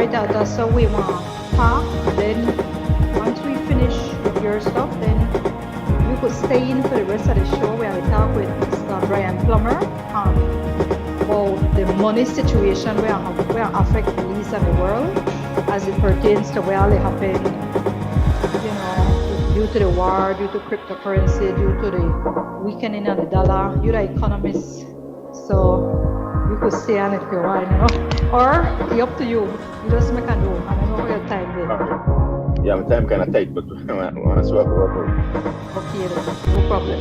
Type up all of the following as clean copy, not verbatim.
right, that's how we want to talk. And then once we finish with your stuff, then you could stay in for the rest of the show where I talk with Mr. Brian Plummer about the money situation where affect police and the world as it pertains to where they happen, due to the war, due to cryptocurrency, due to the weakening of the dollar. You're the economist, so you could stay on it for a while, or it's up to you. You just make a do. I don't know what your time is. Yeah, my time kind of tight, but I want to swap over. Okay, then. No problem.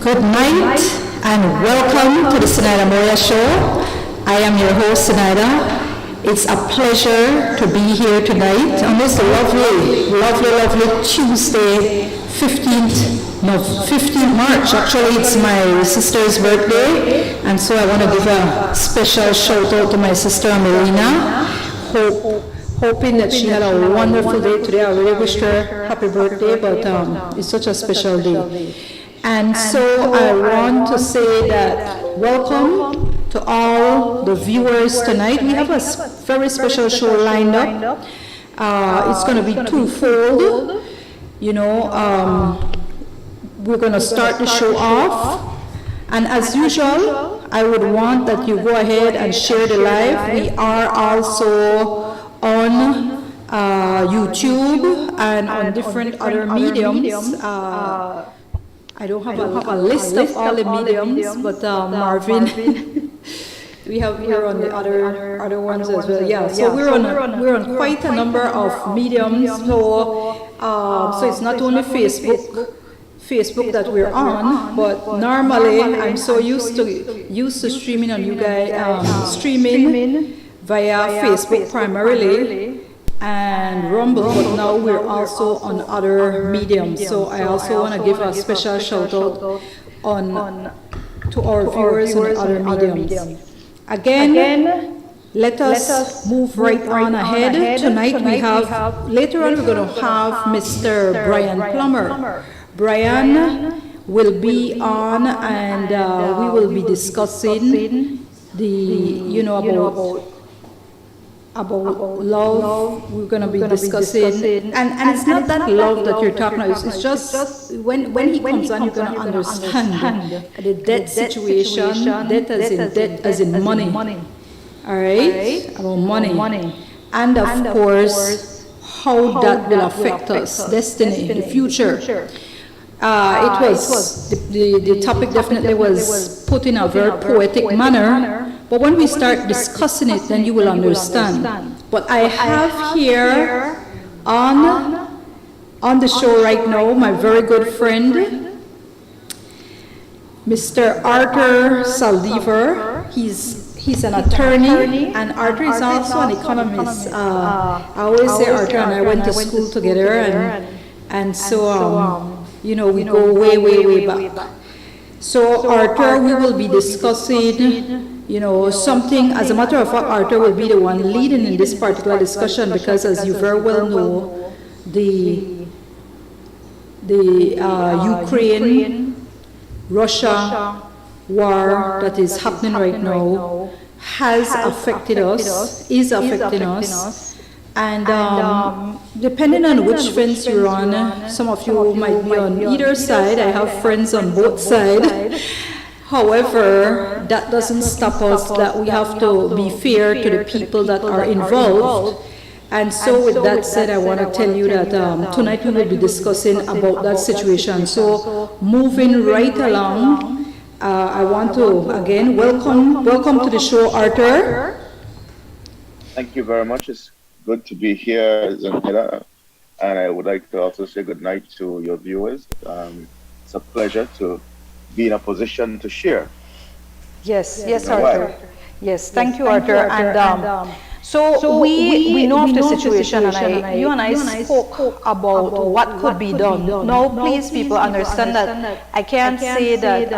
Good night and welcome to the Zenaida Moya Show. I am your host, Zenaida. It's a pleasure to be here tonight on this lovely Tuesday, 15th March. Actually, it's my sister's birthday, and so I want to give a special shout out to my sister, Marina. Hoping that she had a wonderful day today. I really wished her happy birthday, but it's such a special day. And so I want to say that welcome to all the viewers tonight. We have a very special show lined up. It's going to be twofold. We're going to start the show off. And as usual, I would want that you go ahead and share the live. We are also on YouTube and on different other mediums. I don't have a list of all the mediums, but Marvin, we're on the other ones as well. Yeah, so we're on quite a number of mediums. So it's not only Facebook that we're on, but normally I'm so used to streaming on you guys, streaming via Facebook primarily and Rumble, but now we're also on other mediums. So I also want to give a special shout out to our viewers on other mediums. Again, let us move right on ahead. Tonight later on we're going to have Mr. Brian Plummer. Brian will be on, and we will be discussing about love. We're going to be discussing, and it's not that love that you're talking about. It's just when he comes on, you're going to understand the debt situation. Debt as in money. All right, about money, and of course how that will affect us, destiny, the future. It was the topic definitely was put in a very poetic manner. But when we start discussing it, then you will understand. But I have here on the show right now my very good friend, Mr. Arthur Saldivar. He's an attorney, and Arthur is also an economist. I always say Arthur and I went to school together, and so we go way back. So Arthur, we will be discussing something. As a matter of fact, Arthur will be the one leading in this particular discussion, because as you very well know, the Ukraine-Russia war that is happening right now is affecting us. And depending on which fence you're on, some of you might be on either side. I have friends on both sides. However, that doesn't stop us, that we have to be fair to the people that are involved. And so with that said, I want to tell you that tonight we will be discussing about that situation. So moving right along, I want to again welcome to the show, Arthur. Thank you very much. It's good to be here, Zenaida, and I would like to also say good night to your viewers. It's a pleasure to be in a position to share. Yes, Arthur. Yes, thank you, Arthur. And So we know of the situation, and you and I spoke about what could be done. Now, please, people, understand that I can't say that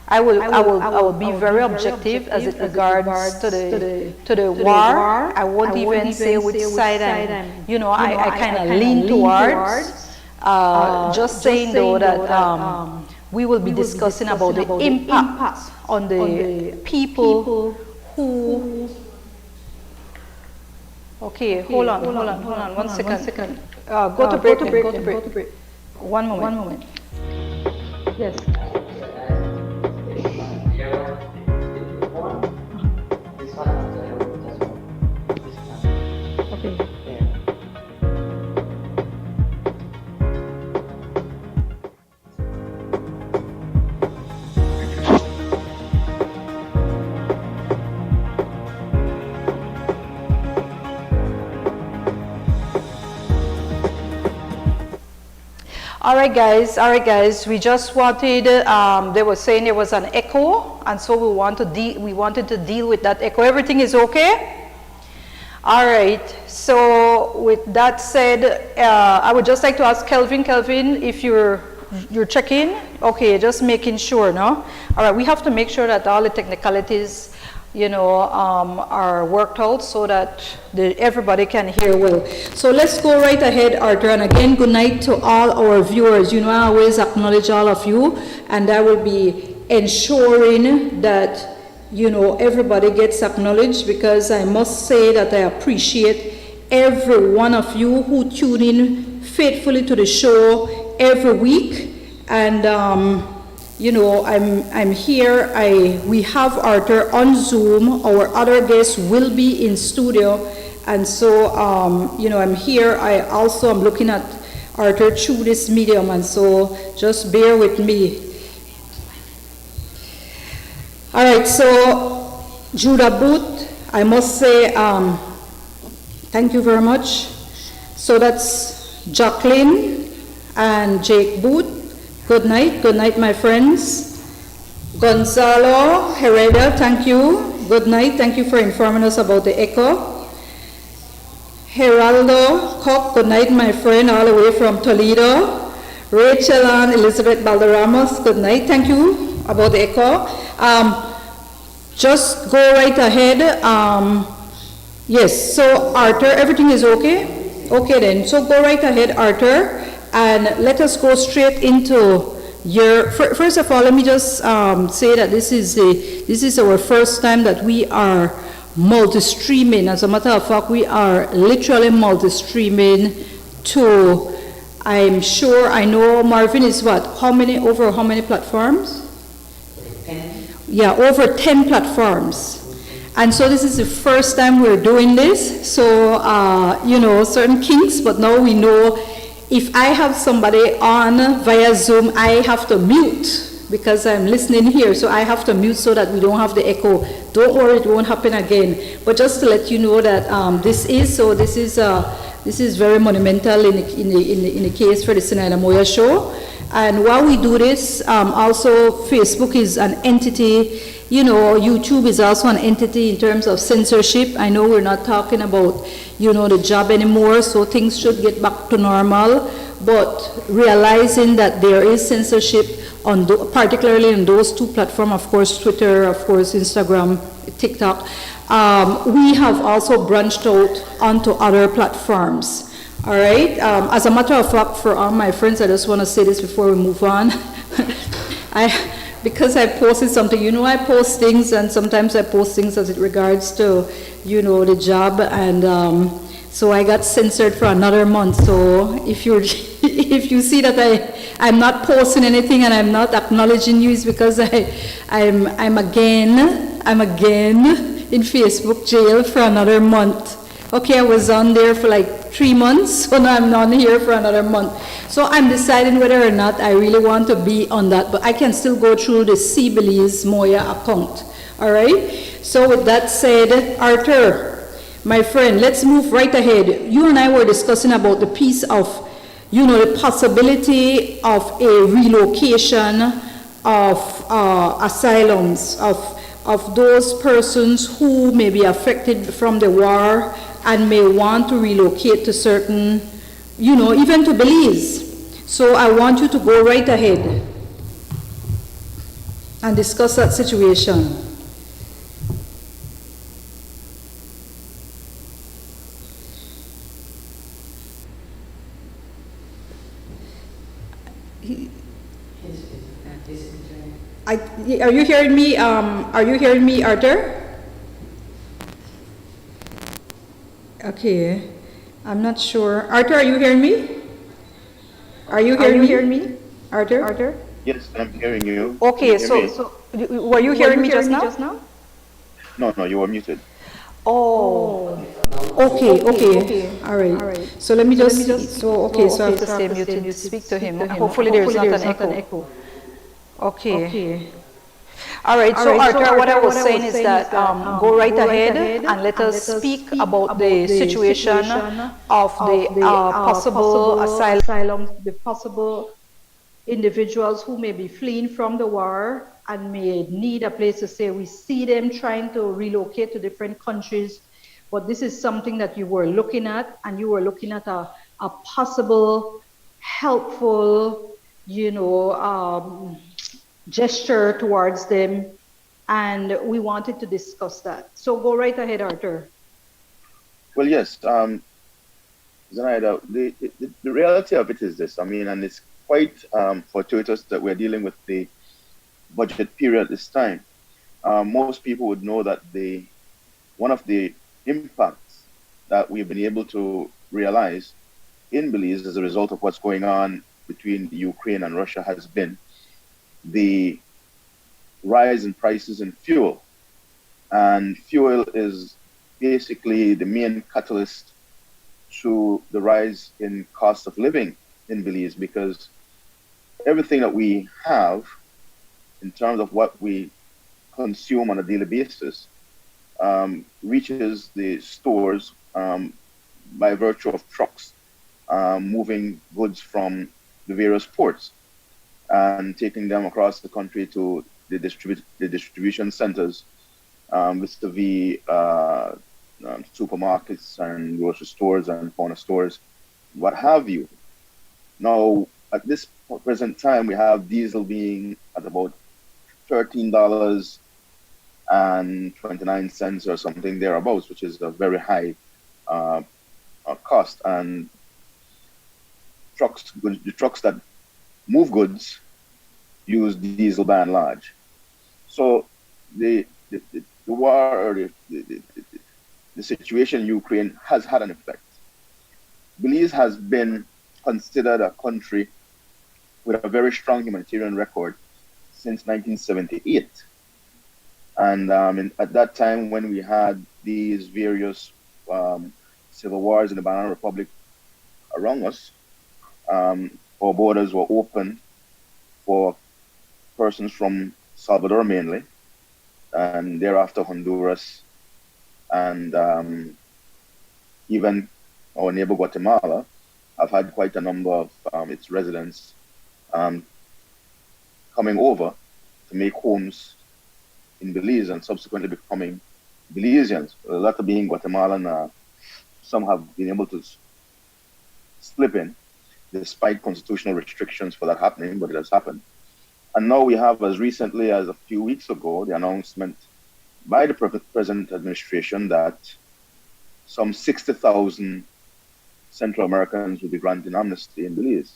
I will be very objective as it regards to the war. I won't even say which side I kind of lean towards. Just saying though that we will be discussing about the impact on the people who. Okay, hold on, 1 second. Go to break. One moment. Yes. Okay. All right, guys. We just wanted. They were saying there was an echo, and so we wanted to deal with that echo. Everything is okay. All right. So with that said, I would just like to ask Kelvin, if you're checking. Okay, just making sure, no. All right. We have to make sure that all the technicalities, are worked out so that everybody can hear well. So let's go right ahead, Arthur. And again, good night to all our viewers. I always acknowledge all of you, and I will be ensuring that, everybody gets acknowledged, because I must say that I appreciate every one of you who tune in faithfully to the show every week. And, I'm here. We have Arthur on Zoom. Our other guests will be in studio, and so I'm here. I'm looking at Arthur through this medium, and so just bear with me. All right. So Judah Booth, I must say thank you very much. So that's Jacqueline and Jake Booth. Good night, my friends. Gonzalo Herrera, thank you. Good night, thank you for informing us about the echo. Geraldo Koch, good night, my friend, all the way from Toledo. Rachel and Elizabeth Balderramos, good night, thank you about the echo. Just go right ahead. Yes, so Arthur, everything is okay? Okay then, so go right ahead, Arthur. And let us go straight into first of all, let me just say that this is our first time that we are multi-streaming. As a matter of fact, we are literally multi-streaming to, I know Marvin is over how many platforms? 10. Yeah, over 10 platforms. And so this is the first time we're doing this. So, certain kinks, but now we know. If I have somebody on via Zoom, I have to mute because I'm listening here. So I have to mute so that we don't have the echo. Don't worry, it won't happen again. But just to let you know that this is very monumental in the case for the Zenaida Moya show. And while we do this, also Facebook is an entity. YouTube is also an entity in terms of censorship. I know we're not talking about, the job anymore, so things should get back to normal. But realizing that there is censorship, particularly on those two platforms, of course, Twitter, of course, Instagram, TikTok, we have also branched out onto other platforms. All right. As a matter of fact, for all my friends, I just want to say this before we move on. Because I posted something, I post things, and sometimes I post things as it regards to, the job, and so I got censored for another month. So if you see that I'm not posting anything and I'm not acknowledging you, it's because I'm again in Facebook jail for another month. Okay, I was on there for like 3 months, so now I'm on here for another month. So I'm deciding whether or not I really want to be on that, but I can still go through the Zenaida Moya account. All right? So with that said, Arthur, my friend, let's move right ahead. You and I were discussing about the piece of, the possibility of a relocation of asylums, of of those persons who may be affected from the war and may want to relocate to certain, even to Belize. So I want you to go right ahead and discuss that situation. Are you hearing me? Are you hearing me, Arthur? Okay, I'm not sure. Arthur, are you hearing me? Are you hearing me? Arthur? Yes, I'm hearing you. Okay, Can you hear me? so were you hearing me just now? No, you were muted. Oh, okay, all right. So let me just, so I have to stay muted to speak to him. Hopefully there's not an echo. Okay. All right, so Arthur, what I was saying is that go right ahead and let us speak about the situation of the possible asylum, the possible individuals who may be fleeing from the war and may need a place to stay. We see them trying to relocate to different countries, but this is something that you were looking at, and you were looking at a possible helpful, gesture towards them, and we wanted to discuss that. So go right ahead, Arthur. Well, yes, Zenaida, the reality of it is this. I mean, and it's quite fortuitous that we're dealing with the budget period this time. Most people would know that one of the impacts that we've been able to realize in Belize as a result of what's going on between Ukraine and Russia has been the rise in prices in fuel. And fuel is basically the main catalyst to the rise in cost of living in Belize, because everything that we have in terms of what we consume on a daily basis reaches the stores by virtue of trucks moving goods from the various ports and taking them across the country to the distribution centers, vis-a-vis supermarkets and grocery stores and corner stores, what have you. Now, at this present time, we have diesel being at about $13.29 or something thereabouts, which is a very high cost. And the trucks that move goods use diesel by and large. So the war or the situation in Ukraine has had an effect. Belize has been considered a country with a very strong humanitarian record since 1978. And at that time, when we had these various civil wars in the Banana Republic around us, our borders were open for persons from Salvador mainly, and thereafter Honduras, and even our neighbor Guatemala have had quite a number of its residents coming over to make homes in Belize and subsequently becoming Belizeans. The latter being Guatemalan, some have been able to slip in despite constitutional restrictions for that happening, but it has happened. And now we have, as recently as a few weeks ago, the announcement by the present administration that some 60,000 Central Americans will be granted amnesty in Belize.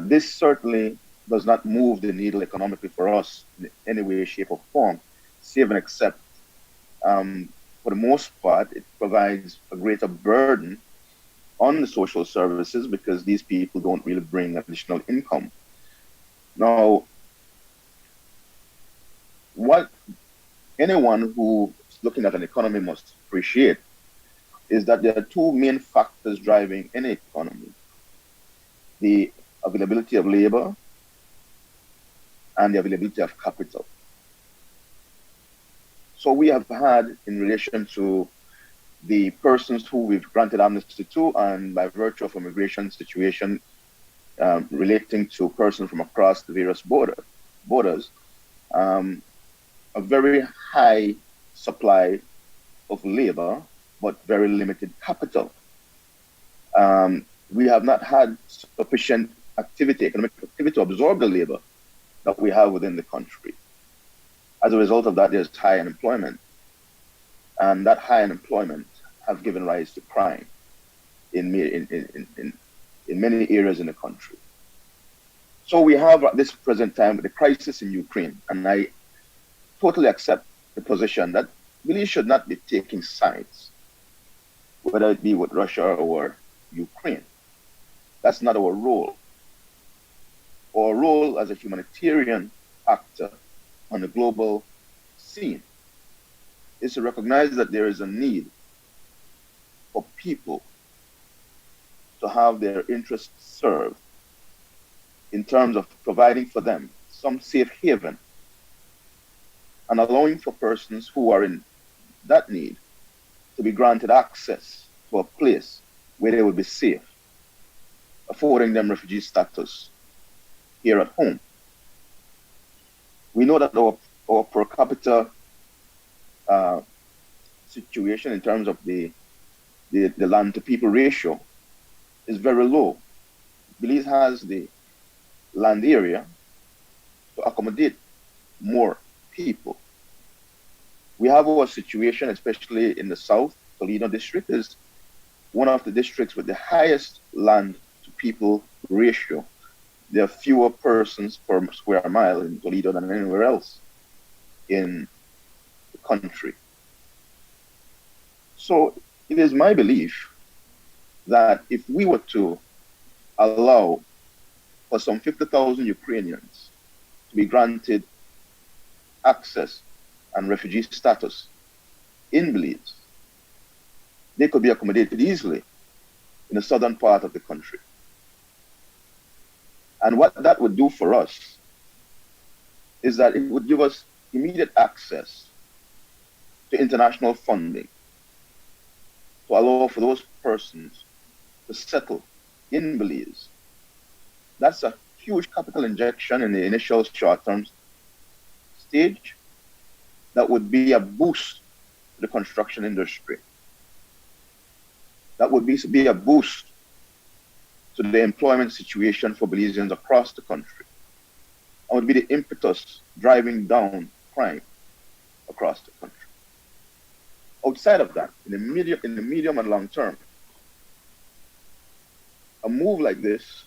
This certainly does not move the needle economically for us in any way, shape, or form, save and except, for the most part, it provides a greater burden on the social services because these people don't really bring additional income. Now, what anyone who is looking at an economy must appreciate is that there are two main factors driving any economy: the availability of labor and the availability of capital. So we have had, in relation to the persons who we've granted amnesty to, and by virtue of immigration situation relating to persons from across the various borders, a very high supply of labor, but very limited capital. We have not had sufficient activity, economic activity to absorb the labor that we have within the country. As a result of that, there's high unemployment. And that high unemployment has given rise to crime in many areas in the country. So we have at this present time the crisis in Ukraine, and I totally accept the position that we should not be taking sides, whether it be with Russia or Ukraine. That's not our role. Our role as a humanitarian actor on the global scene is to recognize that there is a need for people to have their interests served in terms of providing for them some safe haven and allowing for persons who are in that need to be granted access to a place where they will be safe, affording them refugee status here at home. We know that our per capita situation in terms of the land to people ratio is very low. Belize has the land area to accommodate more people. We have our situation, especially in the south. Toledo district is one of the districts with the highest land to people ratio. There are fewer persons per square mile in Toledo than anywhere else in the country. So it is my belief that if we were to allow for some 50,000 Ukrainians to be granted access and refugee status in Belize, they could be accommodated easily in the southern part of the country. And what that would do for us is that it would give us immediate access to international funding to allow for those persons to settle in Belize. That's a huge capital injection in the initial short-term stage that would be a boost to the construction industry. That would be a boost to the employment situation for Belizeans across the country. And would be the impetus driving down crime across the country. Outside of that, in the medium and long term, a move like this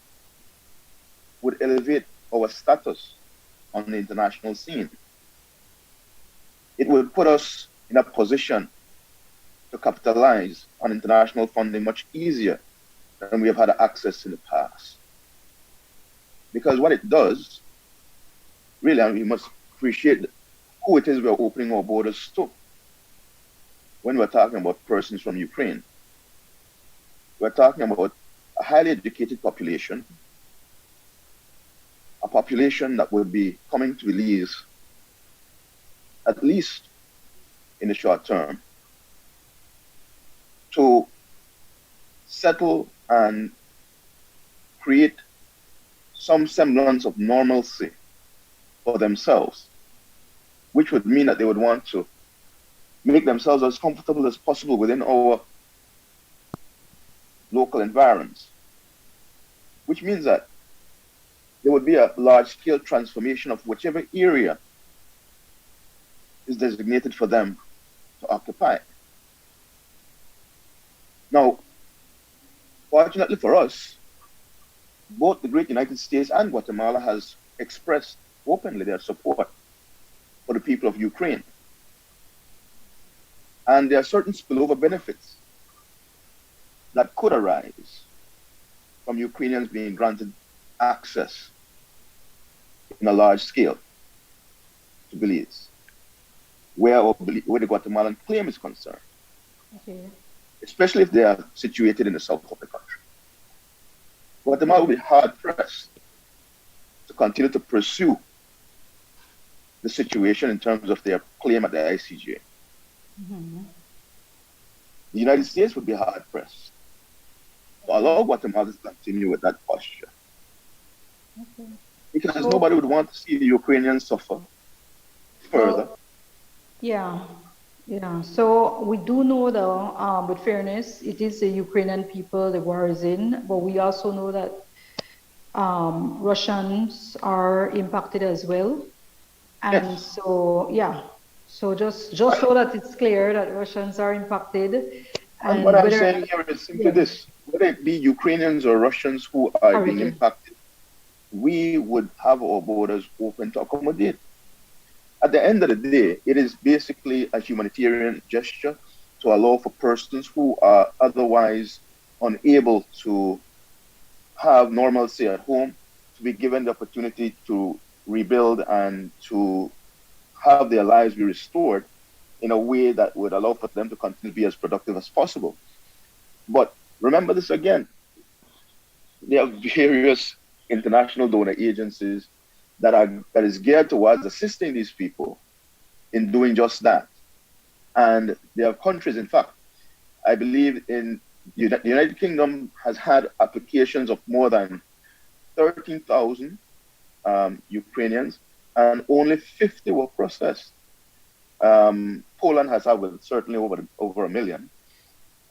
would elevate our status on the international scene. It would put us in a position to capitalize on international funding much easier than we have had access in the past. Because what it does, really, and we must appreciate who it is we're opening our borders to. When we're talking about persons from Ukraine, we're talking about a highly educated population, a population that would be coming to Belize, at least in the short term, to settle and create some semblance of normalcy for themselves, which would mean that they would want to make themselves as comfortable as possible within our local environs, which means that there would be a large-scale transformation of whichever area is designated for them to occupy. Now, fortunately for us, both the great United States and Guatemala has expressed openly their support for the people of Ukraine. And there are certain spillover benefits that could arise from Ukrainians being granted access in a large scale to Belize, where the Guatemalan claim is concerned, Okay. especially if they are situated in the south of the country. Guatemala will be hard-pressed to continue to pursue the situation in terms of their claim at the ICJ. The United States would be hard-pressed to allow Guatemala to continue with that posture. Because nobody would want to see the Ukrainians suffer further Yeah, yeah. So we do know though, with fairness, it is the Ukrainian people the war is in, but we also know that Russians are impacted as well. And Yes. so, yeah. So just And, so that it's clear that Russians are impacted, and what and I'm whether, saying here is simply yeah, this: whether it be Ukrainians or Russians who are being correctly. impacted, we would have our borders open to accommodate. At the end of the day, it is basically a humanitarian gesture to allow for persons who are otherwise unable to have normalcy at home to be given the opportunity to rebuild and to have their lives be restored in a way that would allow for them to continue to be as productive as possible. But remember this again, there are various international donor agencies that is geared towards assisting these people in doing just that. And there are countries, in fact, I believe in the United Kingdom has had applications of more than 13,000 Ukrainians, and only 50 were processed. Poland has had certainly over a million,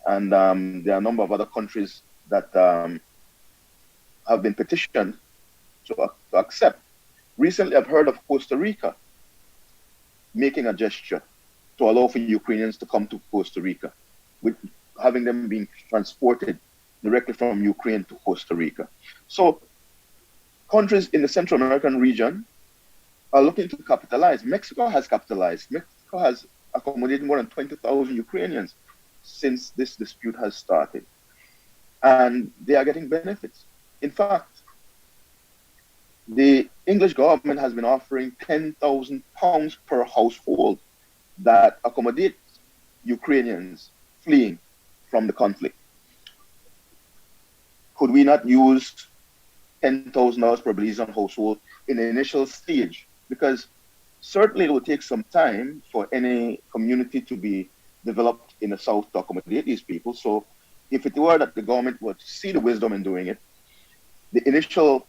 and there are a number of other countries that have been petitioned to accept. Recently, I've heard of Costa Rica making a gesture to allow for Ukrainians to come to Costa Rica, with having them being transported directly from Ukraine to Costa Rica. So countries in the Central American region are looking to capitalize. Mexico has capitalized. Mexico has accommodated more than 20,000 Ukrainians since this dispute has started. And they are getting benefits. In fact, the English government has been offering £10,000 per household that accommodates Ukrainians fleeing from the conflict. Could we not use $10,000 per Belizean household in the initial stage? Because certainly it will take some time for any community to be developed in the South to accommodate these people. So if it were that the government were to see the wisdom in doing it, the initial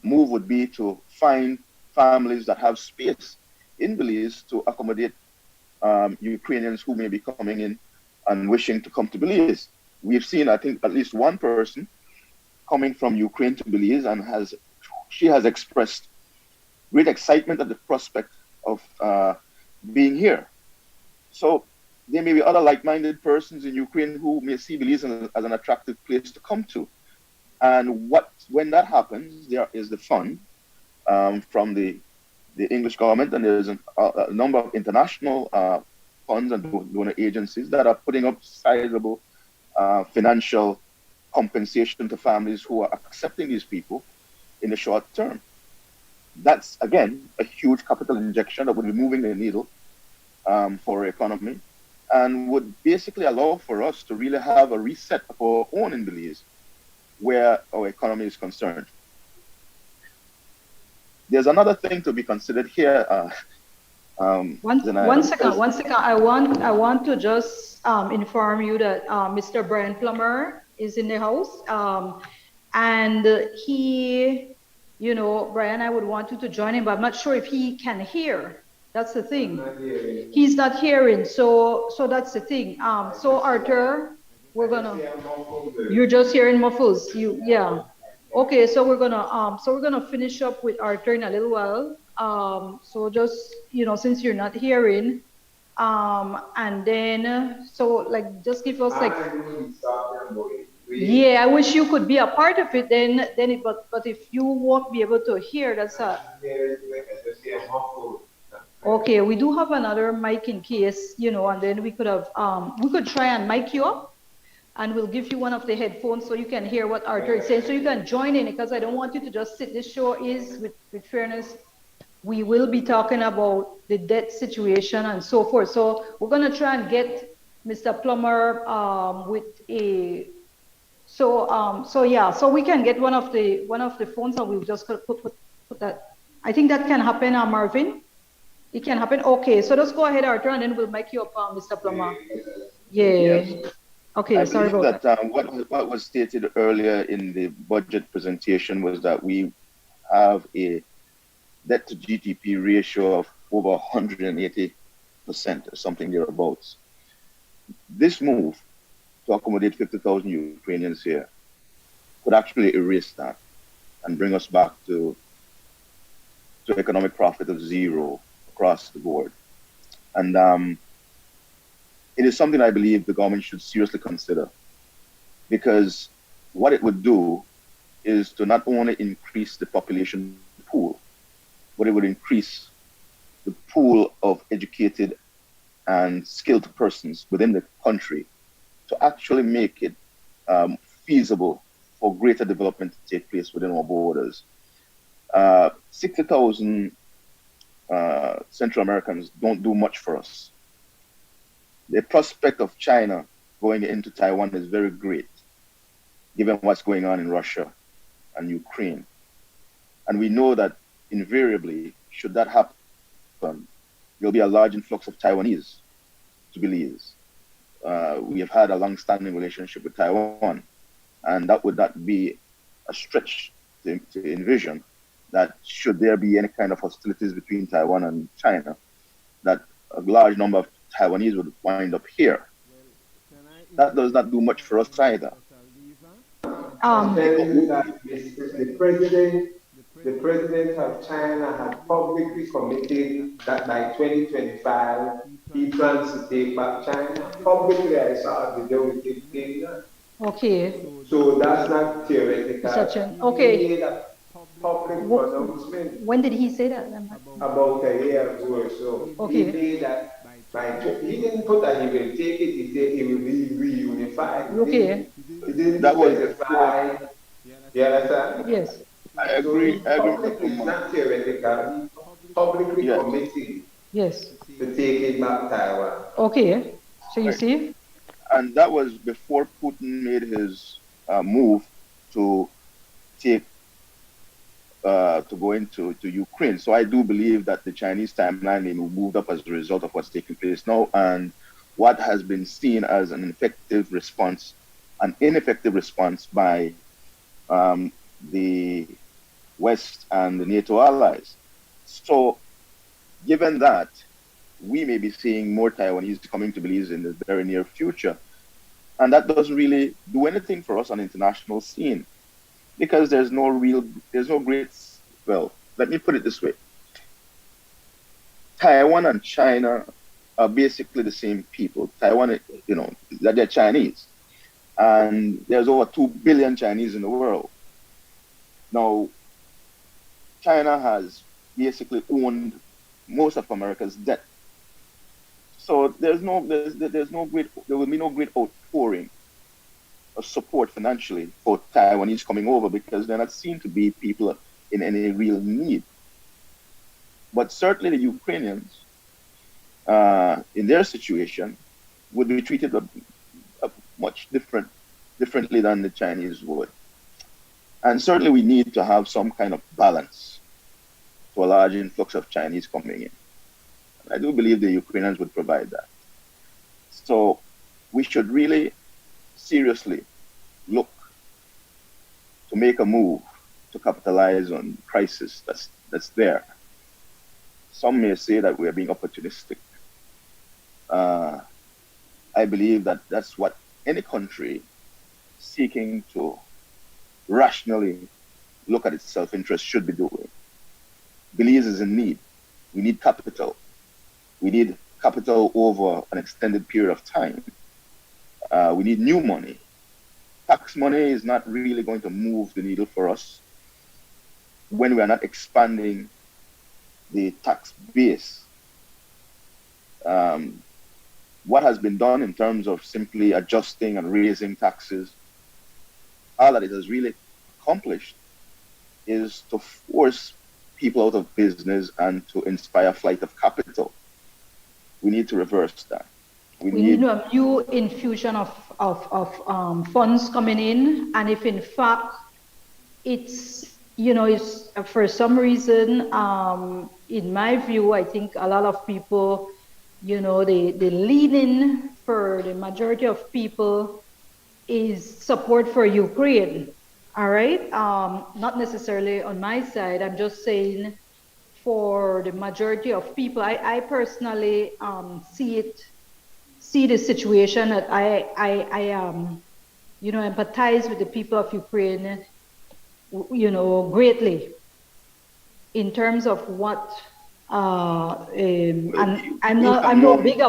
move would be to find families that have space in Belize to accommodate Ukrainians who may be coming in and wishing to come to Belize. We've seen, I think, at least one person coming from Ukraine to Belize, and she has expressed great excitement at the prospect of being here. So there may be other like-minded persons in Ukraine who may see Belize as an attractive place to come to. And when that happens, there is the fund from the English government, and there's a number of international funds and donor agencies that are putting up sizable financial compensation to families who are accepting these people in the short term. That's, again, a huge capital injection that would be moving the needle for our economy and would basically allow for us to really have a reset of our own in Belize where our economy is concerned. There's another thing to be considered here. One second. I want to just inform you that Mr. Brian Plummer is in the house, and he, Brian, I would want you to join him, but I'm not sure if he can hear. That's the thing. He's not hearing, so that's the thing. So Arthur, you're just hearing muffles. Yeah. Okay, so we're gonna finish up with Arthur in a little while. So just since you're not hearing, and then just give us like. Yeah, I wish you could be a part of it. But if you won't be able to hear, that's a. Okay, we do have another mic in case, and then we could try and mic you up, and we'll give you one of the headphones so you can hear what Arthur is saying, so you can join in, because I don't want you to just sit. This show is, with fairness, we will be talking about the debt situation and so forth. So we're going to try and get Mr. Plummer with a, so we can get one of the phones, and we'll just put that. I think that can happen, Marvin. It can happen. Okay, so just go ahead, Arthur, and then we'll make you up, Mr. Plummer. Yeah. Yes. Okay, I sorry believe about that what was stated earlier in the budget presentation was that we have a debt to GDP ratio of over 180%. or something thereabouts. This move to accommodate 50,000 Ukrainians here could actually erase that and bring us back to economic profit of zero across the board. And it is something I believe the government should seriously consider, because what it would do is to not only increase the population pool, but it would increase the pool of educated and skilled persons within the country to actually make it feasible for greater development to take place within our borders. 60,000 Central Americans don't do much for us. The prospect of China going into Taiwan is very great, given what's going on in Russia and Ukraine. And we know that invariably, should that happen, there'll be a large influx of Taiwanese to Belize. We have had a long-standing relationship with Taiwan, and that would not be a stretch to envision that should there be any kind of hostilities between Taiwan and China, that a large number of Taiwanese would wind up here. That does not do much for us either. I tell you that the president of China had publicly committed that by 2025 he plans to take back China. Publicly, I saw a video with him saying that. Okay. So that's not theoretical. Okay. He made a public pronouncement. When did he say that? About a year ago or so. Okay. He made that he didn't put that he will take it, he said he will be reunified. Okay. He didn't specify. You understand? Yes. I agree. So publicly, it's not theoretical. Publicly committing to taking back Taiwan. Okay. So you see? And that was before Putin made his move to take to go into Ukraine. So I do believe that the Chinese timeline may move moved up as a result of what's taking place now, and what has been seen as an ineffective response by the West and the NATO allies. So given that, we may be seeing more Taiwanese coming to Belize in the very near future. And that doesn't really do anything for us on the international scene, because there's no great, well, let me put it this way. Taiwan and China are basically the same people. Taiwan, they're Chinese. And there's over 2 billion Chinese in the world. Now, China has basically owned most of America's debt. So there will be no great outpouring of support financially for Taiwanese coming over, because they're not seen to be people in any real need. But certainly the Ukrainians, in their situation, would be treated much differently than the Chinese would. And certainly we need to have some kind of balance to a large influx of Chinese coming in. And I do believe the Ukrainians would provide that. So we should really seriously look to make a move to capitalize on the crisis that's there. Some may say that we are being opportunistic. I believe that that's what any country seeking to rationally look at its self-interest should be doing. Belize is in need. We need capital. We need capital over an extended period of time. We need new money. Tax money is not really going to move the needle for us when we are not expanding the tax base. What has been done in terms of simply adjusting and raising taxes, all that it has really accomplished is to force people out of business and to inspire flight of capital. We need to reverse that. We need a new infusion of funds coming in, and if in fact it's for some reason, in my view, I think a lot of people, they lean in, for the majority of people, is support for Ukraine. All right, not necessarily on my side. I'm just saying, for the majority of people. I personally see the situation that I empathize with the people of Ukraine, greatly in terms of what. And I'm no big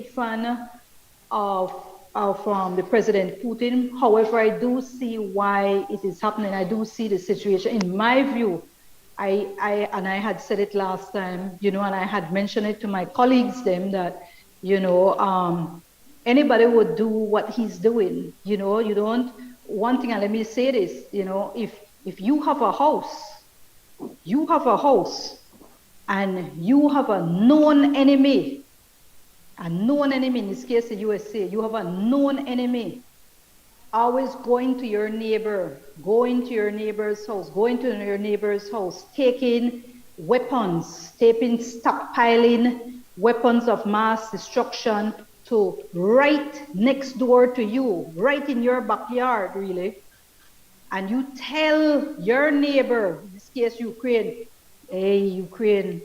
fan of the President Putin. However, I do see why it is happening. I do see the situation. In my view, I had said it last time, and I had mentioned it to my colleagues them that, anybody would do what he's doing. You don't. One thing, and let me say this, if you have a house, and you have a known enemy in this case, the USA, you have a known enemy, always going to your neighbor's house, taking weapons, stockpiling weapons of mass destruction to right next door to you, right in your backyard, really. And you tell your neighbor, in this case, Ukraine, hey, Ukraine,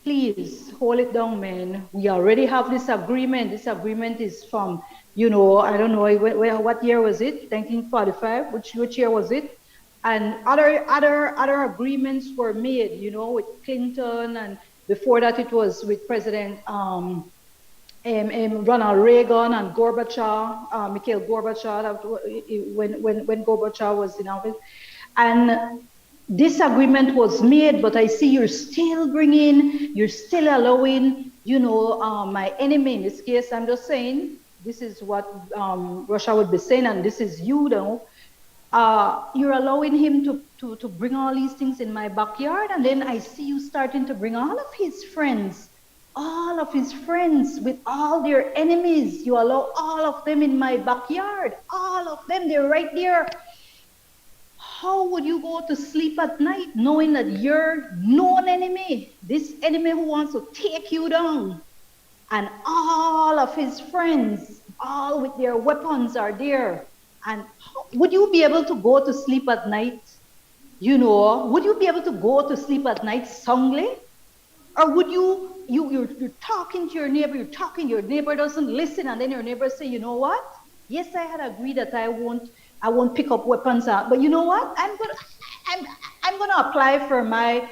please hold it down, man. We already have this agreement. This agreement is from, I don't know, what year was it? 1945? Which year was it? And other agreements were made, with Clinton, and before that it was with President Ronald Reagan and Gorbachev, Mikhail Gorbachev, when Gorbachev was in office. And this agreement was made, but I see you're still allowing, my enemy, in this case, I'm just saying, this is what Russia would be saying, and this is you're allowing him to bring all these things in my backyard, and then I see you starting to bring all of his friends with all their enemies. You allow all of them in my backyard, all of them, they're right there. How would you go to sleep at night knowing that your known enemy, this enemy who wants to take you down, and all of his friends, all with their weapons, are there? And would you be able to go to sleep at night? Would you be able to go to sleep at night soundly? Or would you're talking to your neighbor, your neighbor doesn't listen, and then your neighbor say, you know what? Yes, I had agreed that I won't pick up weapons out, but you know what? I'm gonna apply for my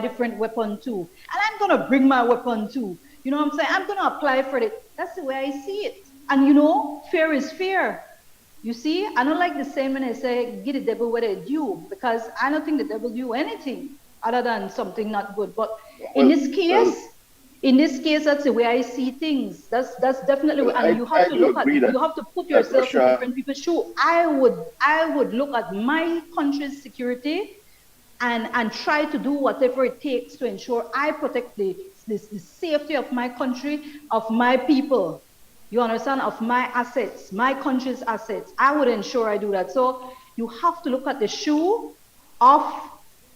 different weapon too, and I'm gonna bring my weapon too. You know what I'm saying? I'm gonna apply for it. That's the way I see it. And fair is fair. You see, I don't like the same when I say give the devil what it's due, because I don't think the devil do anything other than something not good. But in this case, that's the way I see things. That's definitely, and you have to look at, you have to put yourself in different people's shoes. I would look at my country's security and try to do whatever it takes to ensure I protect the safety of my country, of my people. You understand? Of my assets, my country's assets. I would ensure I do that. So you have to look at the shoe of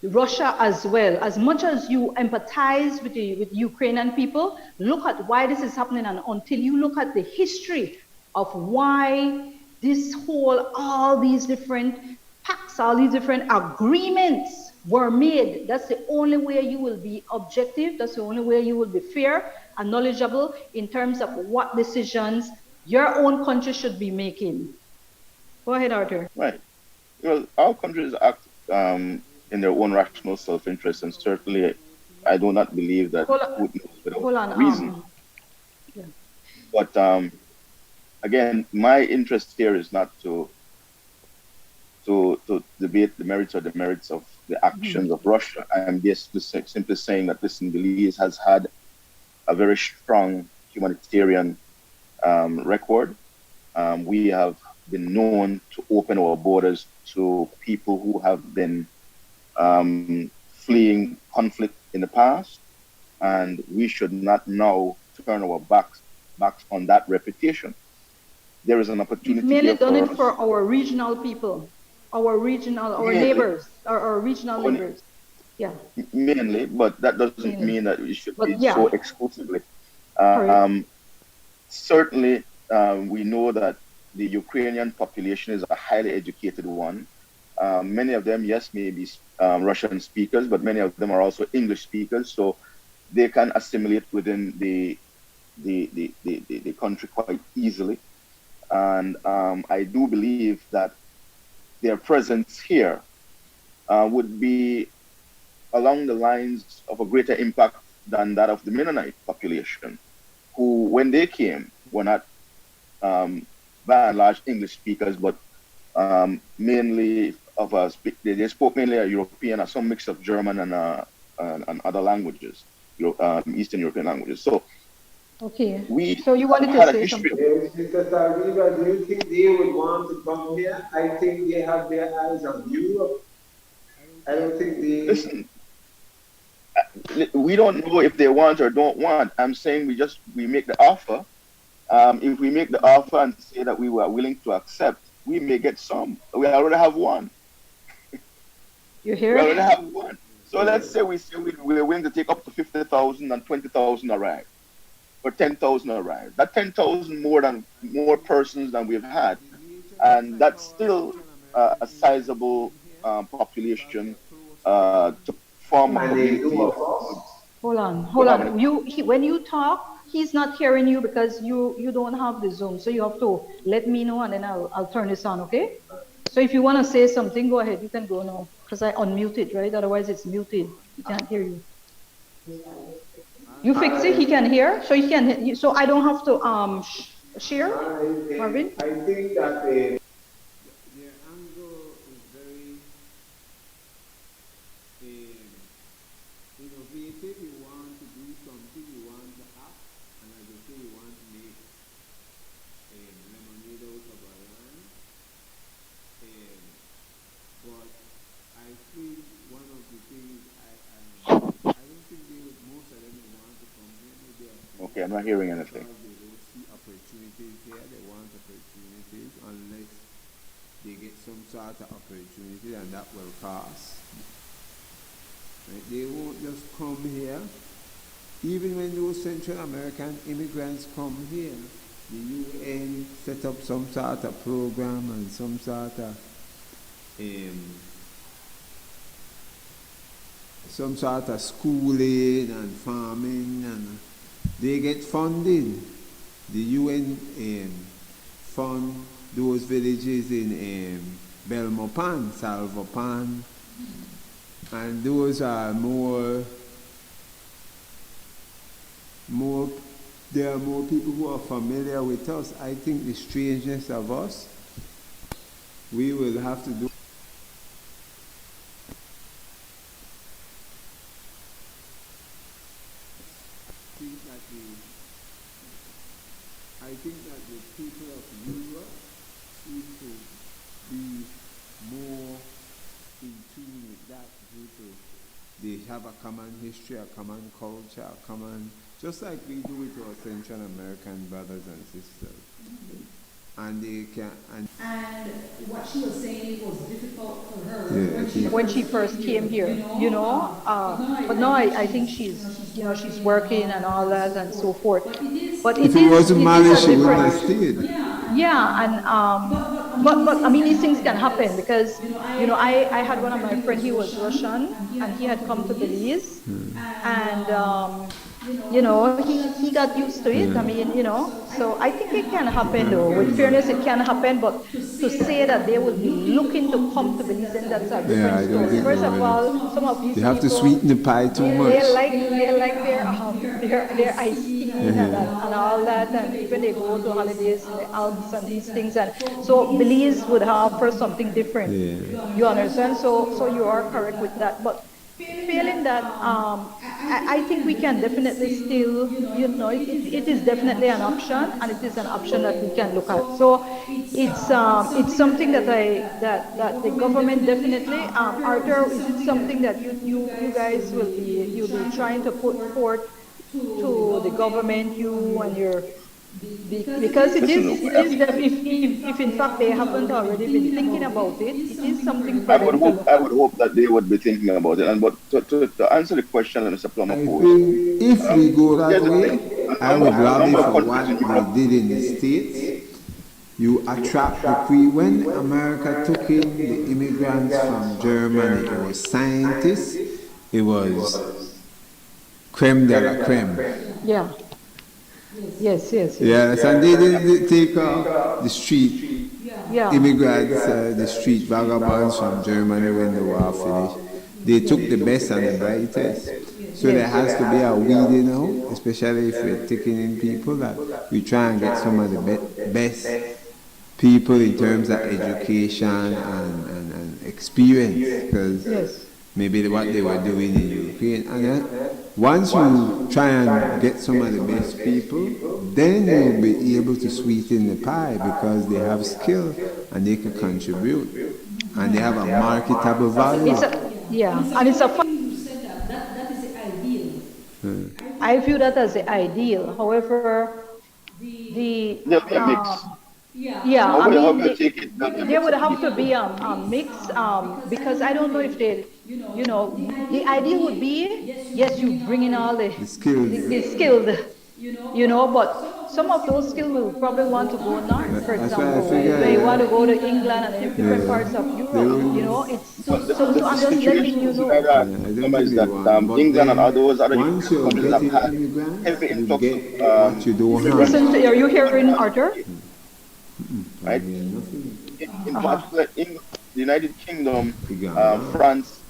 Russia as well. As much as you empathize with the Ukrainian people, look at why this is happening, and until you look at the history of why all these different pacts, all these different agreements were made, that's the only way you will be objective, that's the only way you will be fair and knowledgeable in terms of what decisions your own country should be making. Go ahead, Arthur. Right. Well, our countries act in their own rational self-interest, and certainly I do not believe that Putin is without reason. Yeah. But again, my interest here is not to debate the merits or demerits of the actions of Russia. I am just simply saying that, listen, Belize has had a very strong humanitarian record. We have been known to open our borders to people who have been fleeing conflict in the past, and we should not now turn our backs on that reputation. There is an opportunity. We've mainly done it for our regional people, our neighbors, our regional neighbors. Yeah. Mainly, but that doesn't mean that it should be so exclusively. Certainly, we know that the Ukrainian population is a highly educated one. Many of them, yes, may be Russian speakers, but many of them are also English speakers, so they can assimilate within the country quite easily. And I do believe that their presence here would be along the lines of a greater impact than that of the Mennonite population, who, when they came, were not by and large English speakers, but mainly of us. They spoke mainly a European or some mix of German and other languages, Eastern European languages. So Okay. we So you wanted to had a say history. something? Yes, Mr. Saldiva, do you think they would want to come here? I think they have their eyes on Europe. I don't think they. Listen, we don't know if they want or don't want. I'm saying we make the offer. If we make the offer and say that we were willing to accept, we may get some. We already have one. You We hear already it? have one. So let's say we're willing to take up to 50,000 and 20,000 arrive, or 10,000 arrive. That 10,000 more persons than we've had, and that's still a sizable population to form a And they do, community. of course. Hold on. When you talk, he's not hearing you because you don't have the Zoom. So you have to let me know, and then I'll turn this on, okay? So if you want to say something, go ahead. You can go now because I unmuted, right? Otherwise, it's muted. He can't hear you. You fix it. He can hear, so he can. So I don't have to share, Marvin. I think that their angle is very innovative. You want to do something, you want to act, and as I say, you want to make lemonade out of a lemon. But I think one of the things I don't think most of them would want to come here. Maybe Okay, I'm not hearing anything. because they don't see opportunities here. They want opportunities unless they get some sort of opportunity, and that will cost. Right? They won't just come here. Even when those Central American immigrants come here, the UN set up some sort of program and some sort of schooling and farming, and they get funded. The UN fund those villages in Belmopan, Salvapan, and those are there are more people who are familiar with us. I think the strangeness of us, we will have to do. I think that the people of Europe seem to be more in tune with that due to they have a common history, a common culture, a common, just like we do with our Central American brothers and sisters. And they can. And what she was saying, it was difficult for her When she first came here, but now I think she's working and all that and so forth. But if it wasn't married, she wouldn't have stayed. Yeah, and but I mean these things can happen because I had one of my friends, he was Russian and he had come to Belize and he got used to it. I mean, so I think it can happen though. With fairness, it can happen, but to say that they would be looking to come to Belize, then that's a different story. First of all, some of these They have to people, sweeten the pie too much. they like their iced tea and all that, and even they go to holidays in the Alps and these things, and so Belize would have for something different. Yeah. You understand? So you are correct with that, but failing that, I think we can definitely still, it is definitely an option, and it is an option that we can look at. So it's something that that the government definitely, Arthur, is it something that you guys you'll be trying to put forth to the government, you and your. Because it is that if in fact they haven't already been thinking about it, it is something for them to look I would hope that they would be thinking about it. And but to answer the question that Mr. Plummer I posed, think if we go that here's the way, thing. I would lobby Number of for what countries in Europe. they did in the States, you attract the when America took in the immigrants from Germany, it was scientists, it was creme de la creme. Yeah. Yes, yes, yes. Yes, and they didn't take the street Yeah. immigrants, the street vagabonds from Germany when the war finished. They took the best and the brightest. So there has to be a weeding out, especially if we're taking in people, that we try and get some of the best people in terms of education and experience, because Yes. maybe what they were doing in Ukraine. And then once you try and get some of the best people, then you'll be able to sweeten the pie because they have skill and they can contribute and they have a marketable value. It's a, yeah, and it's a fun. That is the ideal. I view that as the ideal. However, the There'll be a mix. yeah, How I will mean, you take it? There'll be a there mix would of have to people. be a mix because I don't know if they, you know, the ideal would be yes, you bring in all the skills. the skilled, you know, but some of those skills will probably want to go north, for That's why I example. figure, They want to go to England and in different parts of Europe, you know. It's But so I'm just letting you know. I don't Remember is think they that want. But England and then, others other once you countries get have in had immigrants, heavy you influx get of what you don't have. Listen, are you hearing Arthur? right? In particular, in the United Kingdom, Uganda. France,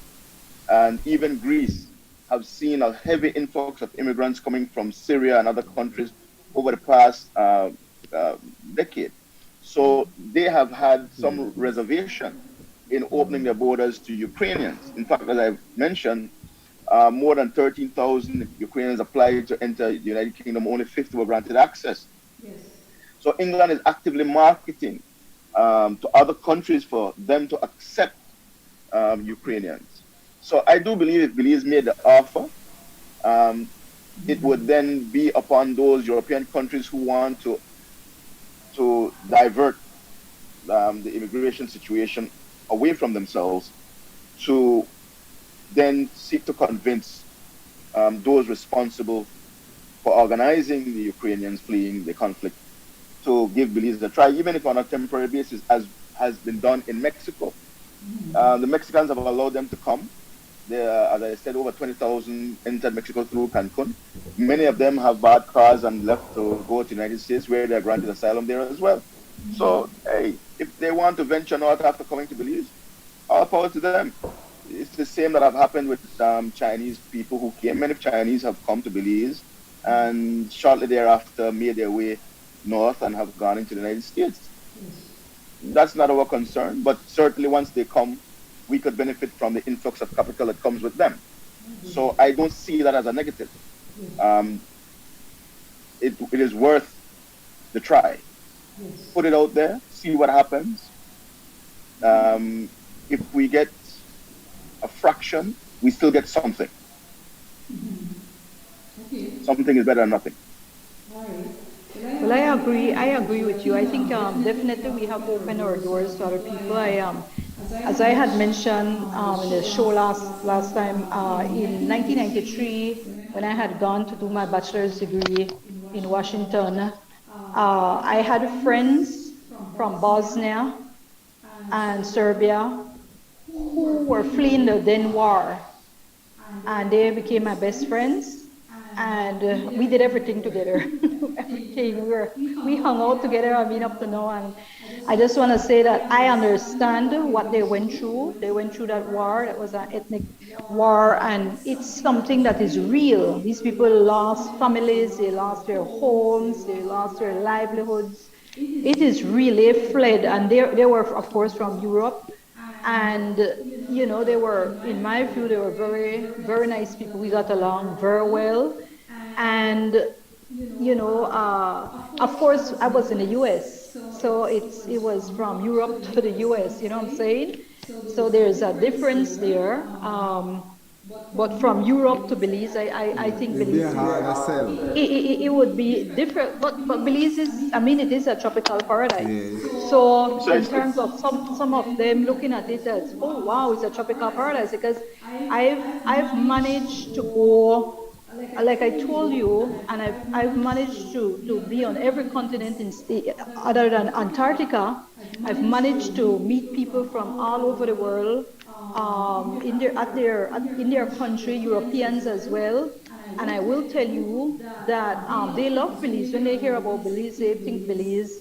and even Greece have seen a heavy influx of immigrants coming from Syria and other countries over the past decade. So they have had some reservation in opening their borders to Ukrainians. In fact, as I mentioned, more than 13,000 Ukrainians applied to enter the United Kingdom. Only 50 were granted access. So England is actively marketing to other countries for them to accept Ukrainians. So I do believe if Belize made the offer, it would then be upon those European countries who want to divert the immigration situation away from themselves to then seek to convince those responsible for organizing the Ukrainians fleeing the conflict to give Belize a try, even if on a temporary basis, as has been done in Mexico. The Mexicans have allowed them to come. As I said, over 20,000 entered Mexico through Cancun. Many of them have bad cars and left to go to the United States, where they are granted asylum there as well. So, hey, if they want to venture north after coming to Belize, all power to them. It's the same that have happened with Chinese people who came. Many Chinese have come to Belize and shortly thereafter made their way north and have gone into the United States. That's not our concern, but certainly once they come, we could benefit from the influx of capital that comes with them. So I don't see that as a negative. It is worth the try. Put it out there, see what happens. If we get a fraction, we still get something. Something is better than nothing. Well, I agree with you. I think definitely we have opened our doors to other people. As I had mentioned in the show last time, in 1993, when I had gone to do my bachelor's degree in Washington, I had friends from Bosnia and Serbia who were fleeing the then war, and they became my best friends. And we did everything together. Everything. We hung out together. I mean, up to now. And I just want to say that I understand what they went through. They went through that war. That was an ethnic war, and it's something that is real. These people lost families. They lost their homes. They lost their livelihoods. It is real. They fled, and they were, of course, from Europe. And, you know, they were, in my view, they were very, very nice people. We got along very well. And, you know, of course, I was in the U.S., so it was from Europe to the U.S., you know what I'm saying? So there's a difference there. But from Europe to Belize, I think Belize it would be different. But Belize is, I mean, it is a tropical paradise. So in terms of some of them looking at it as, oh wow, it's a tropical paradise, because I've managed to go like I told you, and I've managed to be on every continent other than Antarctica. I've managed to meet people from all over the world, in their country, Europeans as well. And I will tell you that they love Belize. When they hear about Belize, they think Belize.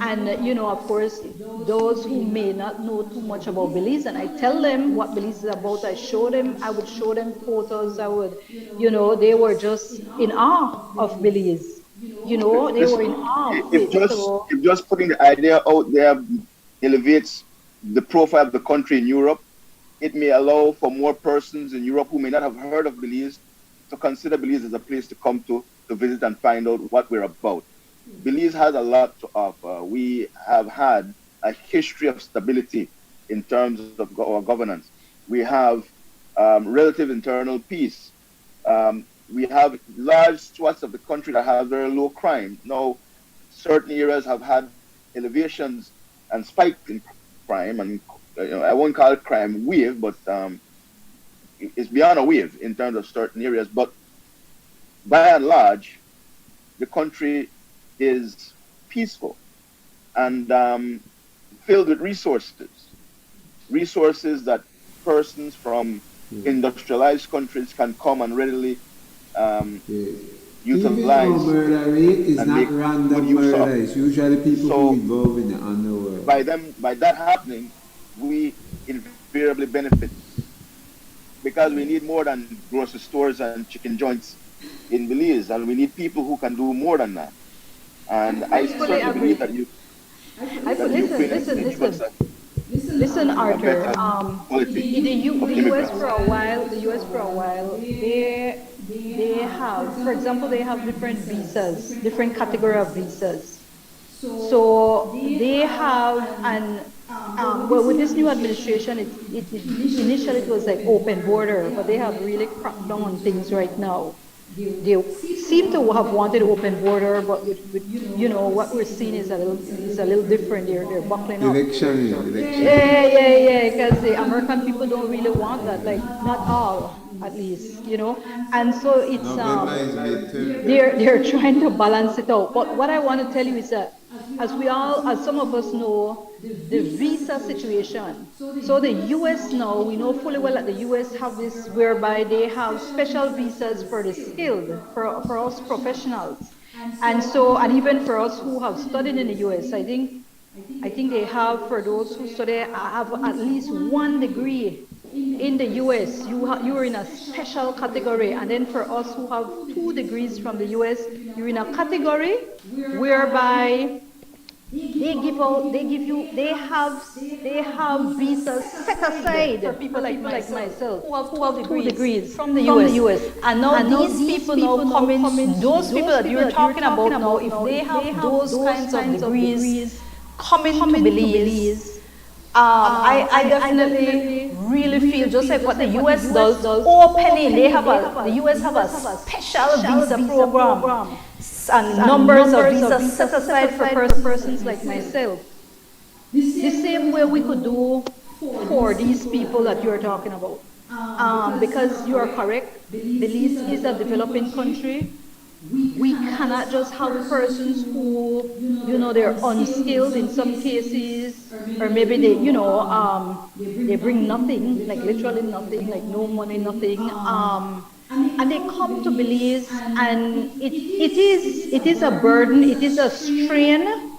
And, of course, those who may not know too much about Belize, and I tell them what Belize is about, I would show them photos, they were just in awe of Belize. They were in Listen, awe of if it. just So, if just putting the idea out there elevates the profile of the country in Europe, it may allow for more persons in Europe who may not have heard of Belize to consider Belize as a place to come to visit and find out what we're about. Belize has a lot to offer. We have had a history of stability in terms of our governance. We have relative internal peace. We have large swaths of the country that have very low crime. Now, certain areas have had elevations and spikes in crime, and I won't call it crime wave, but it's beyond a wave in terms of certain areas. But by and large, the country is peaceful and filled with resources that persons from industrialized countries can come and readily Yeah. Even our utilize murder rate is and not make good random use of. murder, it's usually people who So involved in the underworld. by that happening, we invariably benefit because we need more than grocery stores and chicken joints in Belize, and we need people who can do more than that. And I I fully certainly believe agree. that you that Listen, Ukraine listen, give us listen. Listen, a Arthur. better quality The of U.S. immigrants. for a while, they have, for example, they have different visas, different category of visas. So they have well, with this new administration, initially it was like open border, but they have really cracked down on things right now. They seem to have wanted open border, but what we're seeing is a little different. They're buckling up. Election. Yeah, because the American people don't really want that, like not all, at least. And so it's November is midterm. they're trying to balance it out. But what I want to tell you is that as some of us know, the visa situation. So the US now, we know fully well that the US have this whereby they have special visas for the skilled, for us professionals. And even for us who have studied in the US, I think they have, for those who study, have at least 1 degree in the US. You are in a special category. And then for us who have 2 degrees from the US, you're in a category whereby they have visas set aside for people like myself who have 2 degrees from the US. And now these people now coming, those people that you're talking about now, if they have those kinds of degrees coming to Belize, I definitely really feel just like what the US does, opening. The US have a special visa program and numbers of visas set aside for persons like myself. The same way we could do for these people that you're talking about. Because you are correct, Belize is a developing country. We cannot just have persons who, they're unskilled in some cases, or maybe they bring nothing, like literally nothing, like no money, nothing. And they come to Belize, and it is a burden, it is a strain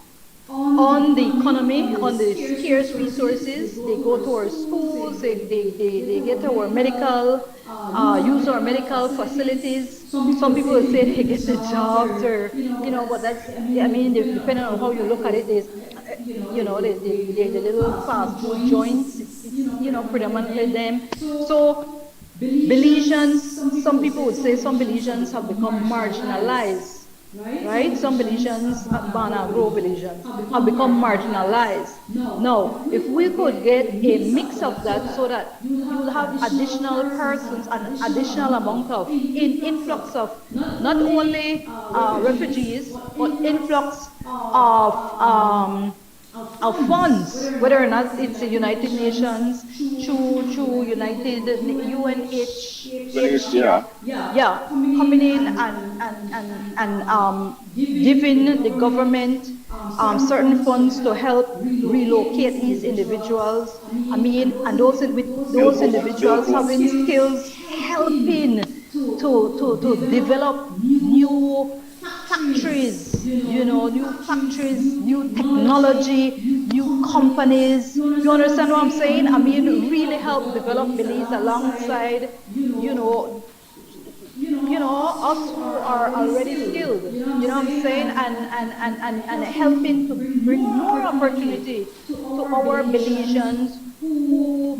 on the economy, on the scarce resources. They go to our schools, they get our medical, use our medical facilities. Some people will say they get the jobs, or, but that's, depending on how you look at it, the little fast food joints, it's, predominantly them. So Belizeans, some people would say some Belizeans have become marginalized, right? Some Belizeans, Bana, Grow Belizeans, have become marginalized. Now, if we could get a mix of that so that you'll have additional persons, an additional amount of influx of not only refugees, but influx funds, whether or not it's the United Nations, through United UNHCR, yeah, coming in and giving the government certain funds to help relocate these individuals. I mean, and those individuals having skills, helping to develop new factories, new technology, new companies. You understand what I'm saying? I mean, really help develop Belize alongside, us who are already skilled, you know what I'm saying? And helping to bring more opportunity to our Belizeans who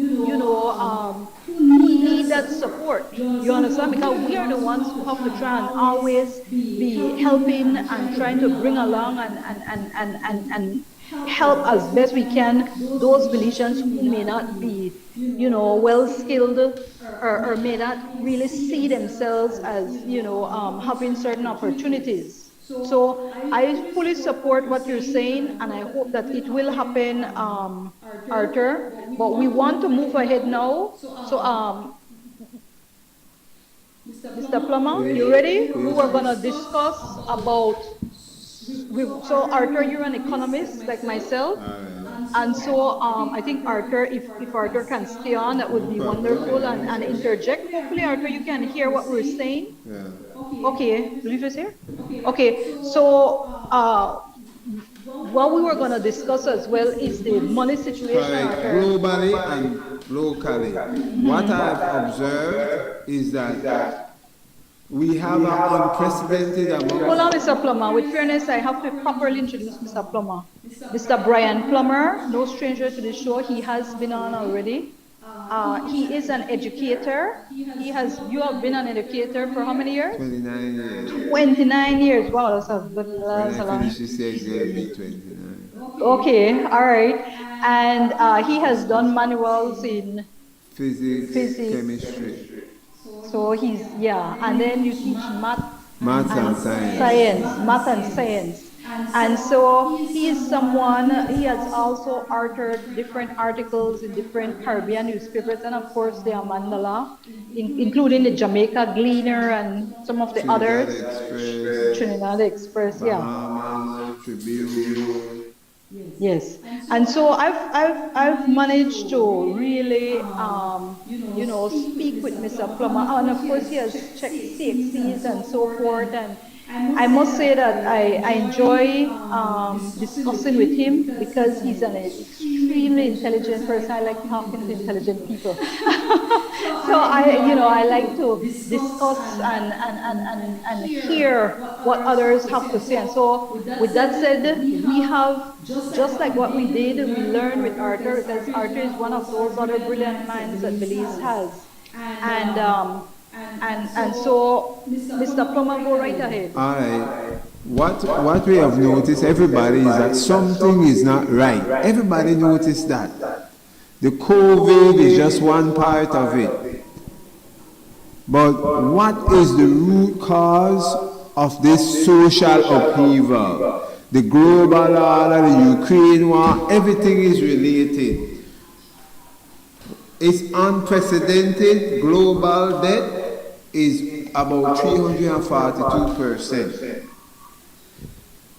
need that support. You understand? Because we are the ones who have to try and always be helping and trying to bring along and help as best we can those Belizeans who may not be, well skilled or may not really see themselves as, having certain opportunities. So I fully support what you're saying, and I hope that it will happen, Arthur. But we want to move ahead now. So, Mr. Plummer, you ready? We were going to discuss about. So, Arthur, you're an economist like myself. And so I think Arthur, if Arthur can stay on, that would be wonderful and interject. Hopefully, Arthur, you can hear what we're saying. Yeah. Okay, Believe is here? Okay, so what we were going to discuss as well is the money situation. Correct. Globally and locally. What I've observed is that we have an unprecedented amount. Hold on, Mr. Plummer. With fairness, I have to properly introduce Mr. Plummer. Mr. Brian Plummer, no stranger to the show. He has been on already. He is an educator. You have been an educator for how many years? 29 years. 29 years. Wow, that's a long. When I finish this year, it's going to be 29. Okay, all right. And he has done manuals in Physics, chemistry. So he's, and then you teach math and science. Math and science. And so he is someone, he has also authored different articles in different Caribbean newspapers, and of course the Amandala, including the Jamaica Gleaner and some of the others. Trinidad Express, Bahamas, Tribune. Yes, and so I've managed to really speak with Mr. Plummer, and of course he has checked CXCs and so forth, and I must say that I enjoy discussing with him because he's an extremely intelligent person. I like talking to intelligent people. So I like to discuss and hear what others have to say. And so with that said, we have, just like what we did, we learned with Arthur, because Arthur is one of those other brilliant minds that Belize has. And so, Mr. Plummer, go right ahead. All right. What we have noticed, everybody, is that something is not right. Everybody noticed that. The COVID is just one part of it. But what is the root cause of this social upheaval? The global order, the Ukraine war, everything is related. It's unprecedented. Global debt is about 342%.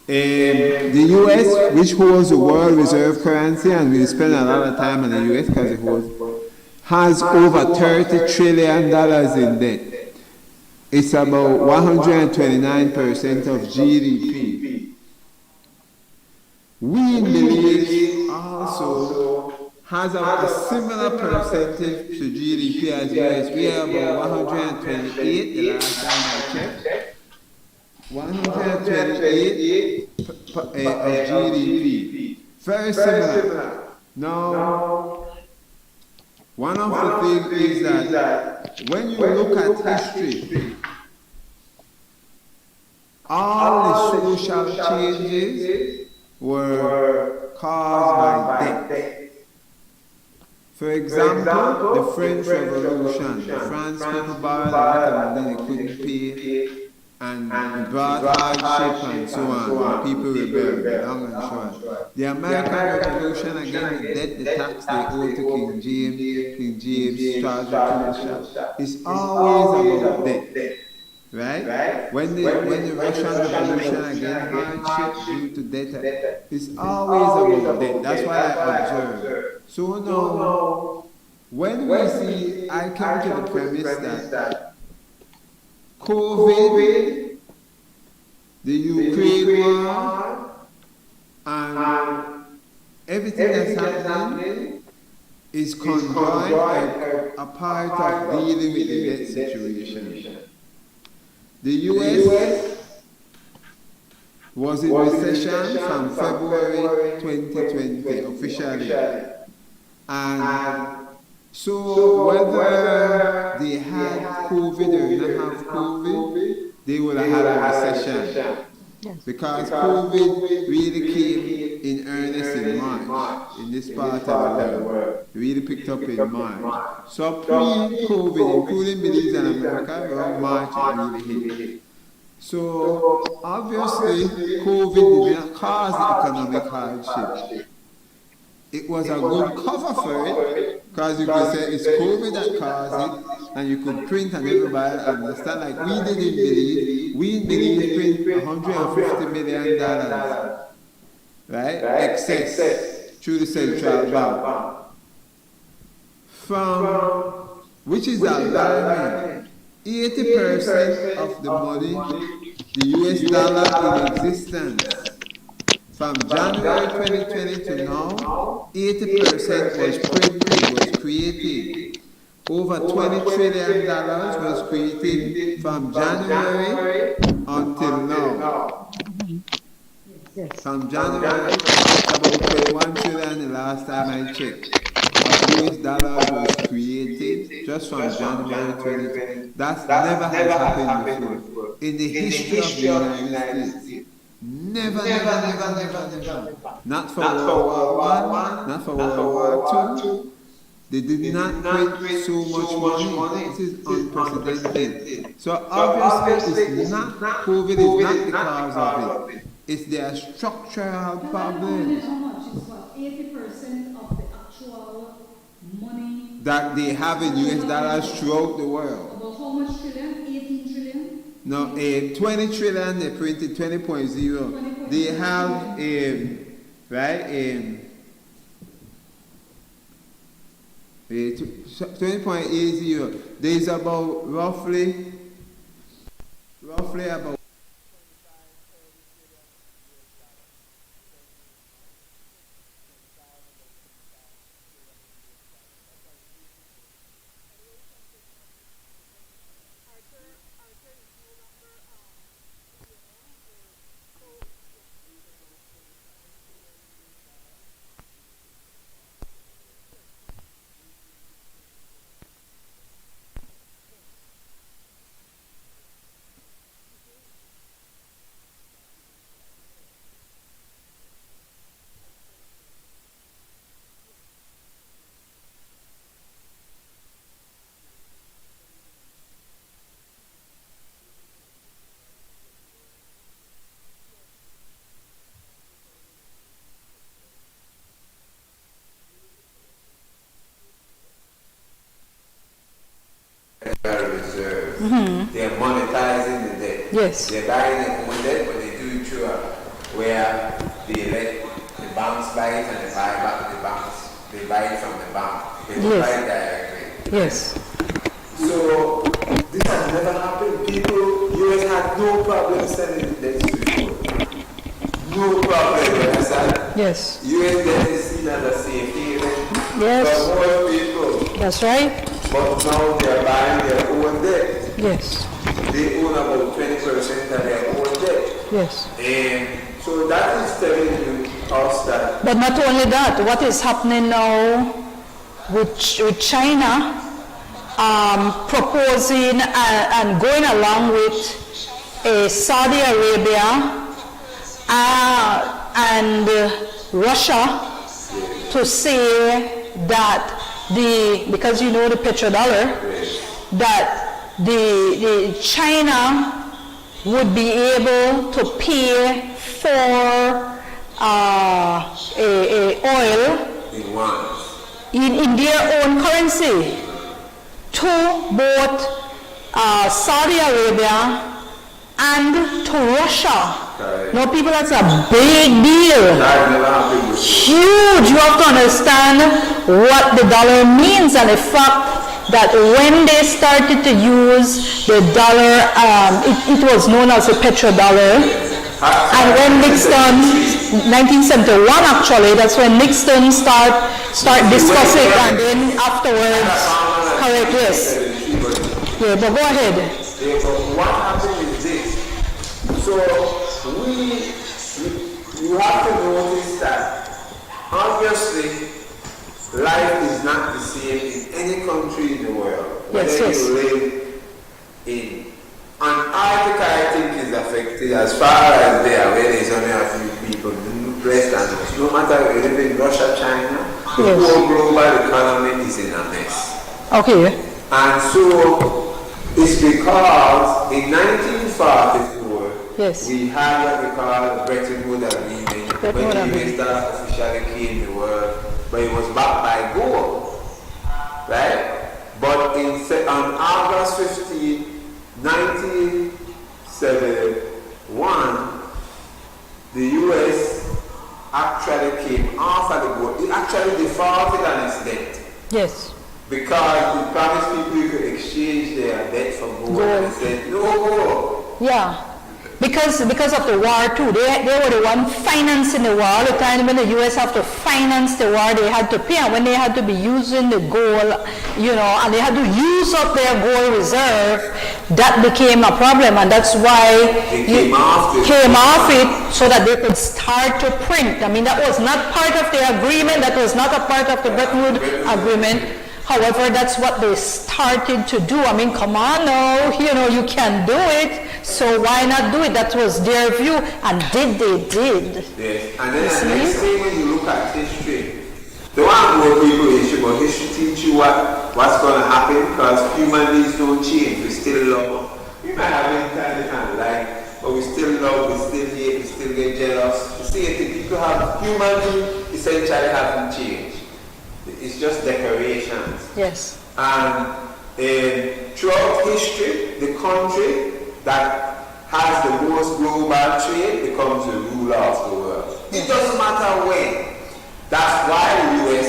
The US, which holds the world reserve currency, and we spend a lot of time in the US because it holds, has over $30 trillion in debt. It's about 129% of GDP. We in Belize also has a similar percentage to GDP as US. We have about 128 the last time I checked. 128 of GDP. Very similar. Now, one of the things is that when you look at history, all the social changes were caused by debt. For example, the French Revolution. France people borrowed a lot of money they couldn't pay. and it brought hardship and so on. People rebelled, long and short. The American Revolution against the debt, the tax they owed to King James, Charles the it's always about debt. Right? When the Russian Revolution against hardship due to debt, it's always about debt. That's what I observe. So now, when we see, I come to the premise that COVID, the Ukraine war, and everything that's happening is conjoined a part of dealing with the debt situation. The US was in recession from February 2020 officially. And so whether they had COVID or not have COVID, they would have had a recession. Because COVID really came in earnest in March, in this part of the world. It really picked up in March. So pre-COVID, including Belize and America, around March it really hit. So obviously, COVID did not cause economic hardship. It was a good cover for it, because you could say it's COVID that caused it, and you could print and everybody understand, like we did in Belize. We in Belize print $150 million, right? Excess through the central bank. Which is alarming. 80% of the money, the US dollar in existence, from January 2020 to now, 80% was printed, was created. Over $20 trillion was created from January until now. Yes. From January, about 21 trillion the last time I checked. Of US dollars was created just from January 2020. That's never has happened before in the history of the United States. Never. Not for World War I, not for World War II. They did not print so much money. This is unprecedented. So obviously, it's not COVID is not the cause of it. It's their structural problems. How much is what? 80% of the actual money That they have in US dollars throughout the world. About how much trillion? 18 trillion? No, 20 trillion, they printed 20.0. They have, right, 20.80. There is about roughly about reserves. They're monetizing the debt. Yes. They're buying their own debt, but they do it through where they let the banks buy it and they buy back the banks. They buy it from the bank. They don't buy it directly. Yes. So this has never happened. People, US had no problem selling the debt before. No problem, you understand? Yes. US debt is seen as a safe haven. Yes. For more people. That's right. But now they are buying their own debt. Yes. They own about 20% of their own debt. Yes. And so that is telling you us that. But not only that, what is happening now with China proposing and going along with Saudi Arabia and Russia to say that because you know the petrodollar, that the China would be able to pay for a oil in their own currency to both Saudi Arabia and to Russia. No, people, that's a big deal. Huge. You have to understand what the dollar means, and the fact that when they started to use the dollar, it was known as the petrodollar. And when Nixon, 1971 actually, that's when Nixon start discussing, and then afterwards, correct, yes. Yeah, but go ahead. Yeah, but what happened is this. So you have to notice that obviously life is not the same in any country in the world. Yes, whether yes. you live in Antarctica, I think is affected as far as there, where there's only a few people, less than us. No matter if you live in Russia, China, the whole global economy is in a mess. Okay. And so it's because in 1944, yes, we had what we call the Bretton Woods Agreement, when the US dollar officially came in the world, but it was backed by gold, right? But on August 15, 1971, the US actually came off of the gold. It actually defaulted on its debt. Yes. Because it promised people you could exchange their debt for gold. And they said, no gold. Yeah. Because of the war too. They were the one financing the war. All the time when the US have to finance the war, they had to pay. And when they had to be using the gold, and they had to use up their gold reserve, that became a problem. And that's why They came off it so that they could start to print. I mean, that was not part of the agreement. That was not a part of the Bretton Woods Agreement. However, that's what they started to do. I mean, come on now, you can do it, so why not do it? That was their view, and they did. Yes, and then the next thing when you look at history, don't want to go people history, but history teach you what's going to happen, because human beings don't change. We still love. We might have mentality and like, but we still love, we still hate, we still get jealous. You see, people have, human beings essentially haven't changed. It's just decorations. Yes. And throughout history, the country that has the most global trade becomes the ruler of the world. It doesn't matter when. That's why the US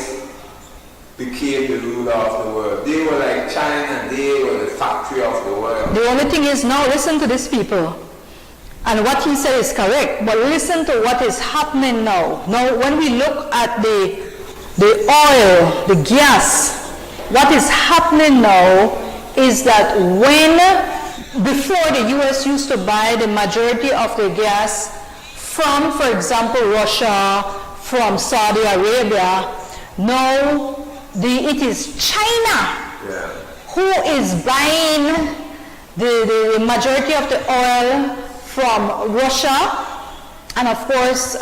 became the ruler of the world. They were like China, they were the factory of the world. The only thing is now, listen to these people. And what he said is correct, but listen to what is happening now. Now, when we look at the oil, the gas, what is happening now is that before the US used to buy the majority of the gas from, for example, Russia, from Saudi Arabia, now it is China who is buying the majority of the oil from Russia and, of course,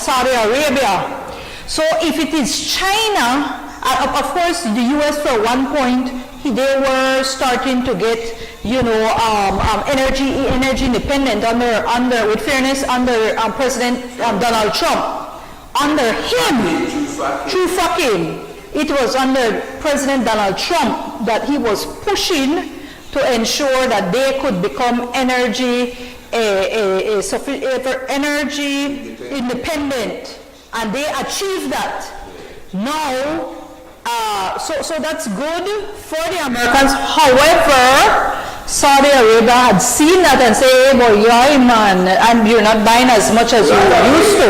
Saudi Arabia. So if it is China, of course, the U.S. for one point, they were starting to get, energy independent under with fairness, under President Donald Trump. Under him, through fucking, it was under President Donald Trump that he was pushing to ensure that they could become energy independent. And they achieved that. Now, so that's good for the Americans. However, Saudi Arabia had seen that and say, hey boy, yeah man, and you're not buying as much as you used to.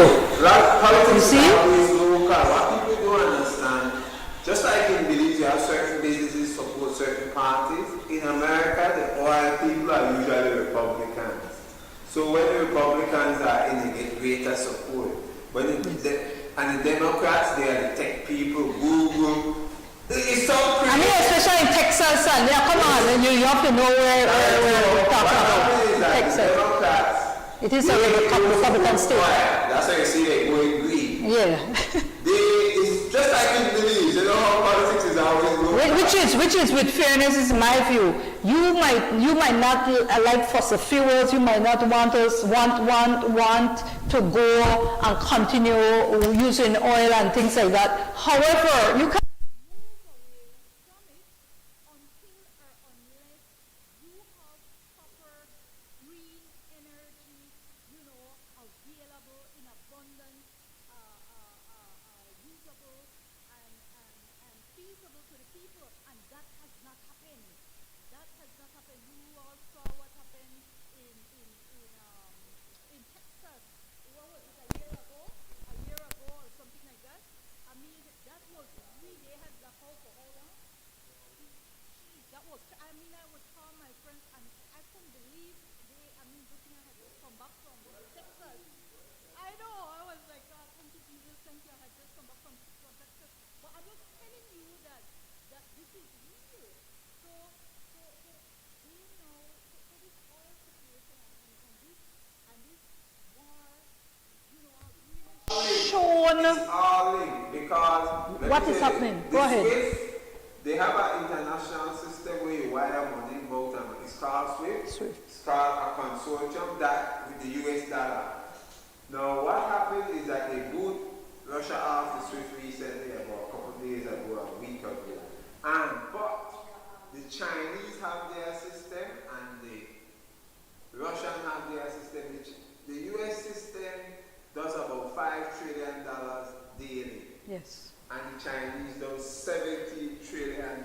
You see? What people don't understand, just like in Belize, you have certain businesses support certain parties. In America, the oil people are usually Republicans. So when the Republicans are in, they get greater support. But and the Democrats, they are the tech people, Google. It's so crazy. I mean, especially in Texas, and come on, and you have to know where we're talking about. Texas. Democrats, it is a Republican state. That's why you see they going green. Yeah. It's just like in Belize, how politics is a always look Which is with fairness is my view. You might not like fossil fuels. You might not want to go and continue using oil and things like that. However, you can It's all linked because what is happening? Go ahead. They have an international system where you wire money both, and it's called SWIFT. It's called a consortium that with the US dollar. Now what happened is that they boot Russia off the SWIFT recently, about a couple of days ago, a week ago. But the Chinese have their system and the Russians have their system. The US system does about $5 trillion daily. Yes. And the Chinese does $70 trillion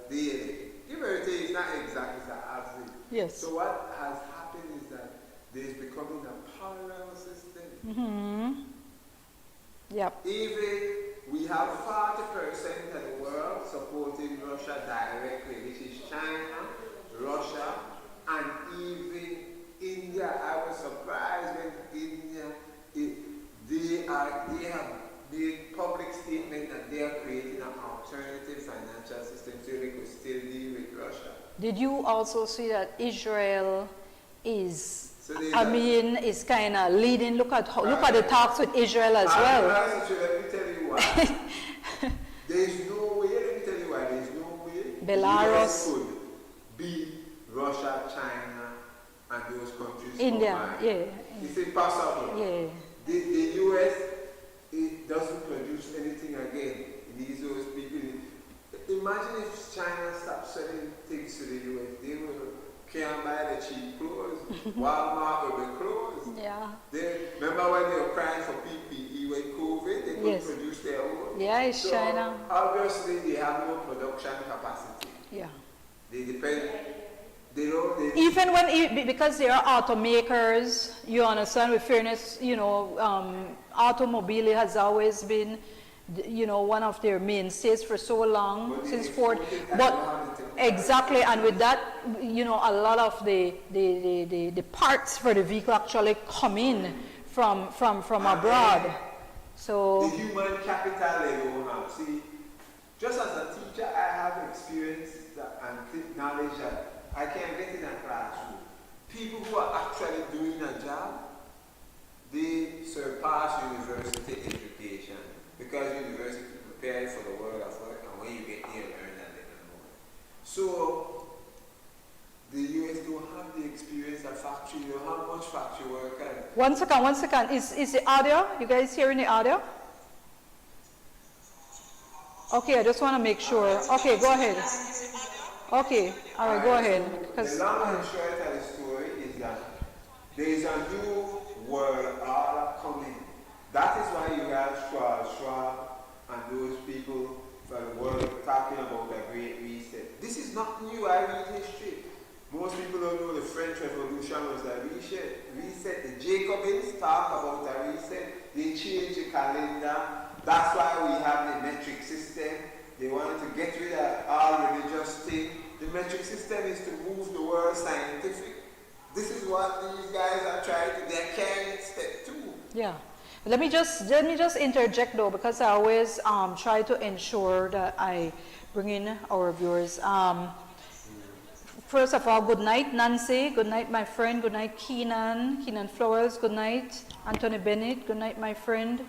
daily. Give or take, it's not exact, it's an average. Yes. So what has happened is that there's becoming a parallel system. Mm-hmm. Yep. Even we have 40% of the world supporting Russia directly, which is China, Russia, and even India. I was surprised when India, they have made public statement that they are creating an alternative financial system so they could still deal with Russia. Did you also see that Israel is, is kind of leading? Look at the talks with Israel as well. Let me tell you why. There's no way, let me tell you why, there's no way Belarus US could beat Russia, China, and those countries. India, combined. It's impossible. Yeah. The US, it doesn't produce anything again. It needs those people. Imagine if China stopped selling things to the US. They can't buy the cheap clothes. Walmart will be closed. Yeah. Remember when they were crying for PPE with COVID? They couldn't produce their own. Yeah, it's China. Obviously, they have no production capacity. Yeah. They depend. They don't. Even when, because they are automakers, you understand, with fairness, automobile has always been, one of their mainstays for so long, since Ford. But exactly, and with that, a lot of the parts for the vehicle actually come in from abroad. So the human capital they don't have. See, just as a teacher, I have experience and knowledge that I can get in a classroom. People who are actually doing a job, they surpass university education because university prepare you for the world of work, and when you get there, you learn a little more. So the US don't have the experience of factory. They don't have much factory workers. One second. Is the audio? You guys hearing the audio? Okay, I just want to make sure. Okay, go ahead. Okay, all right, go ahead. The long and short of the story is that there is a new world order coming. That is why you have Schwab and those people from the world talking about the Great Reset. This is not new. I read history. Most people don't know the French Revolution was a reset. The Jacobins talk about a reset. They changed the calendar. That's why we have the metric system. They wanted to get rid of all religious things. The metric system is to move the world scientific. This is what these guys are trying to. They're carrying step 2. Yeah. Let me just interject though, because I always try to ensure that I bring in our viewers. First of all, good night, Nancy. Good night, my friend. Good night, Keenan Flowers. Good night, Anthony Bennett. Good night, my friend.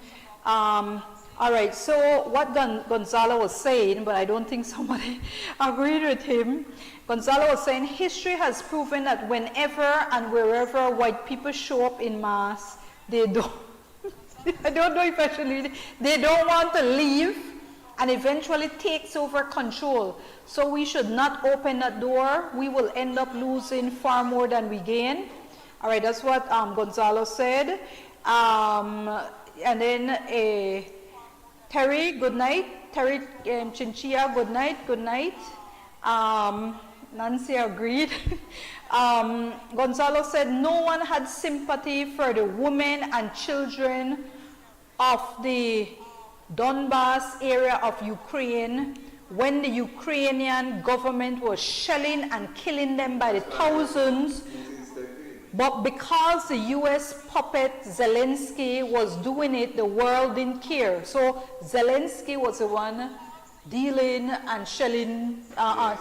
All right, so what Gonzalo was saying, but I don't think somebody agreed with him. Gonzalo was saying history has proven that whenever and wherever white people show up in mass, they don't, I don't know if I should leave it, they don't want to leave and eventually takes over control. So we should not open that door. We will end up losing far more than we gain. All right, that's what Gonzalo said. And then Terry, good night. Terry Chinchilla, good night, good night. Nancy agreed. Gonzalo said no one had sympathy for the women and children of the Donbass area of Ukraine when the Ukrainian government was shelling and killing them by the thousands. But because the US puppet Zelensky was doing it, the world didn't care. So Zelensky was the one dealing and shelling,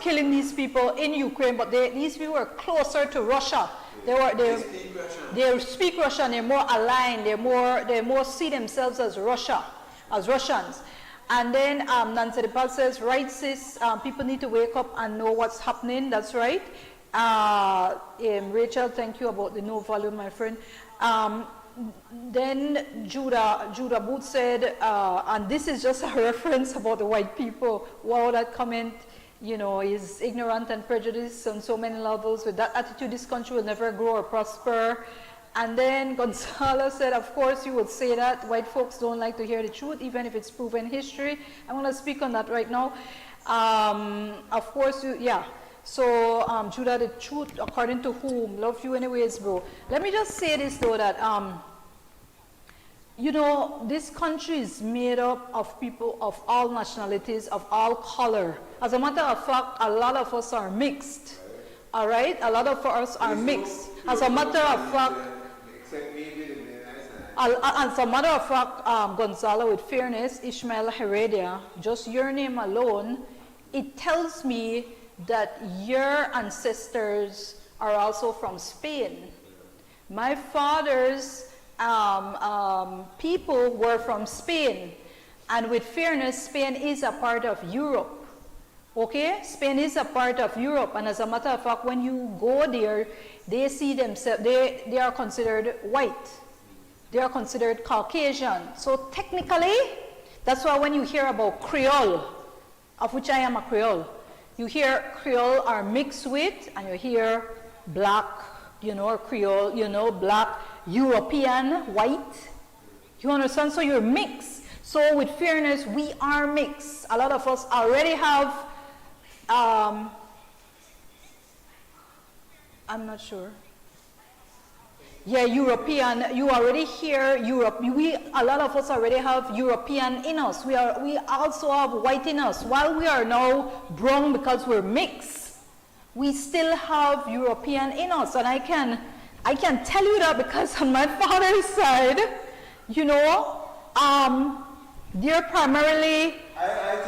killing these people in Ukraine, but these people were closer to Russia. They speak Russian, they're more aligned, they more see themselves as Russians. And then Nancy DePaul says, right sis, people need to wake up and know what's happening, that's right. Rachel, thank you about the no volume, my friend. Then Judah Booth said, and this is just a reference about the white people. Wow, that comment, you know, is ignorant and prejudiced on so many levels. With that attitude, this country will never grow or prosper. And then Gonzalo said, of course you would say that. White folks don't like to hear the truth, even if it's proven history. I'm going to speak on that right now. Of course, yeah. So, Judah, the truth according to whom? Love you anyways, bro. Let me just say this, though, that, you know, this country is made up of people of all nationalities, of all color. As a matter of fact, a lot of us are mixed. All right? A lot of us are mixed. As a matter of fact, Gonzalo, with fairness, Ishmael Heredia, just your name alone, it tells me that your ancestors are also from Spain. My father's people were from Spain. And with fairness, Spain is a part of Europe. Okay? Spain is a part of Europe. And as a matter of fact, when you go there, they see themselves, they are considered white. They are considered Caucasian. So technically, that's why when you hear about Creole, of which I am a Creole, you hear Creole are mixed with, and you hear black, you know, Creole, you know, black, European, white. You understand? So you're mixed. So with fairness, we are mixed. A lot of us already have, I'm not sure. Yeah, European, you already hear Europe. A lot of us already have European in us. We also have white in us. While we are now brown because we're mixed, we still have European in us. And I can tell you that because on my father's side, you know, they're primarily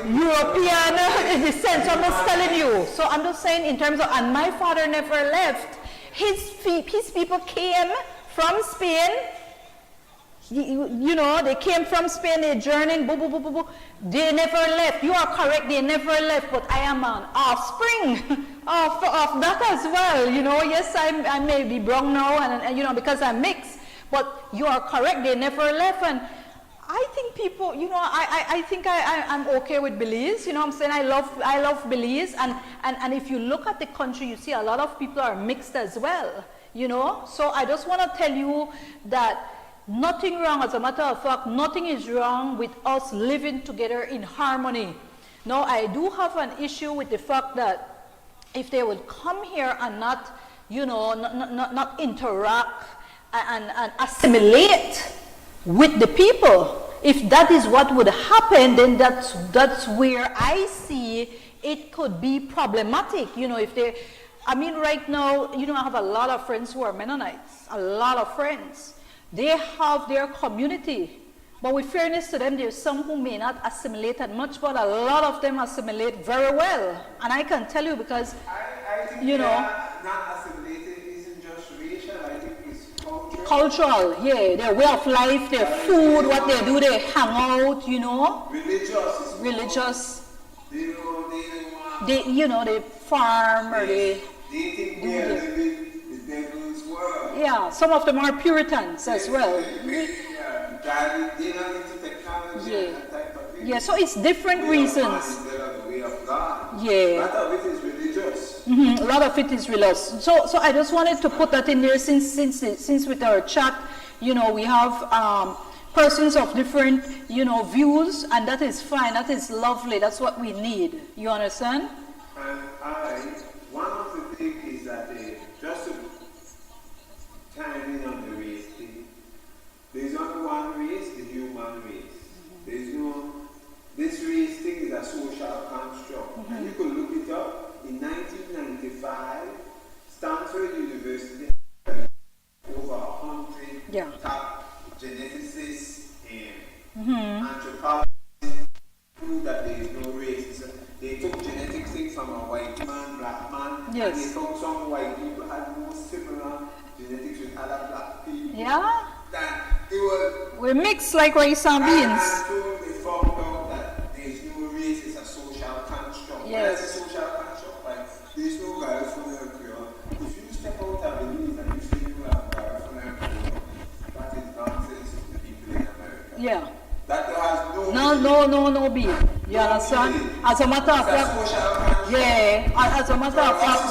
European descent. So I'm just telling you. So I'm just saying in terms of, and my father never left. His people came from Spain. You know, they came from Spain, they journeyed, boo, boo, boo, boo, boo. They never left. You are correct, they never left, but I am an offspring of that as well. You know, yes, I may be brown now, and you know, because I'm mixed, but you are correct, they never left. And I think people, you know, I think I'm okay with Belize. You know what I'm saying? I love Belize. And if you look at the country, you see a lot of people are mixed as well. You know? So I just want to tell you that nothing wrong. As a matter of fact, nothing is wrong with us living together in harmony. Now, I do have an issue with the fact that if they would come here and not, you know, not interact and assimilate with the people, if that is what would happen, then that's where I see it could be problematic. You know, if they, I mean, right now, you know, I have a lot of friends who are Mennonites, a lot of friends. They have their community, but with fairness to them, there's some who may not assimilate that much, but a lot of them assimilate very well. And I can tell you because, I think you know, not assimilated isn't just racial, I think it's cultural. cultural, yeah, their way of life, their food, what they do, they hang out, you know. Religious. They farm or they think do we are their- living the devil's world. yeah, some of them are Puritans as well. Yeah, they're not into technology Yeah. and that type of thing. Yeah, so it's different reasons. Instead of the way of God. Yeah. Part of it is religious. A lot of it is religious. So I just wanted to put that in there since with our chat, we have persons of different, views, and that is fine. That is lovely. That's what we need. You understand? And one of the things is that just to chime in on the race thing, there's only one race, the human race. There's this race thing is a social construct. And you could look it up. In 1995, Stanford University had over 100 top geneticists and anthropologists proved that there is no race. They took genetic things from a white man, black man, and they found some white people had more similar genetics with other black people. Yeah. That it was. We mix like rice and beans. And so they found out that there is no race, it's a social construct. Yes. It's a social construct. There's no California Creole. If you step out of the news and you say you have California Creole, that is nonsense to the people in America. Yeah. That has No beef. You understand? As a matter of fact, as a matter of fact,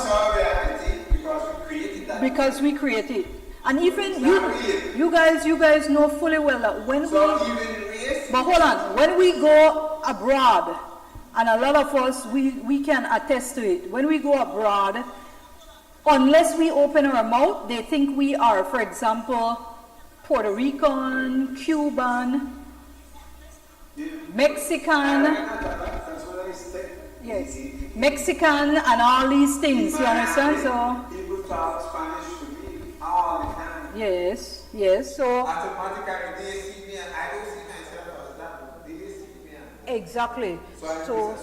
because we create it. And even you guys know fully well that when but hold on, when we go abroad, and a lot of us, we can attest to it. When we go abroad, unless we open our mouth, they think we are, for example, Puerto Rican, Cuban, Mexican, yes, Mexican and all these things, you understand? So, people talk Spanish to me all the time. yes, so. Automatically, they see me and I don't see myself as that, they see me and Exactly. So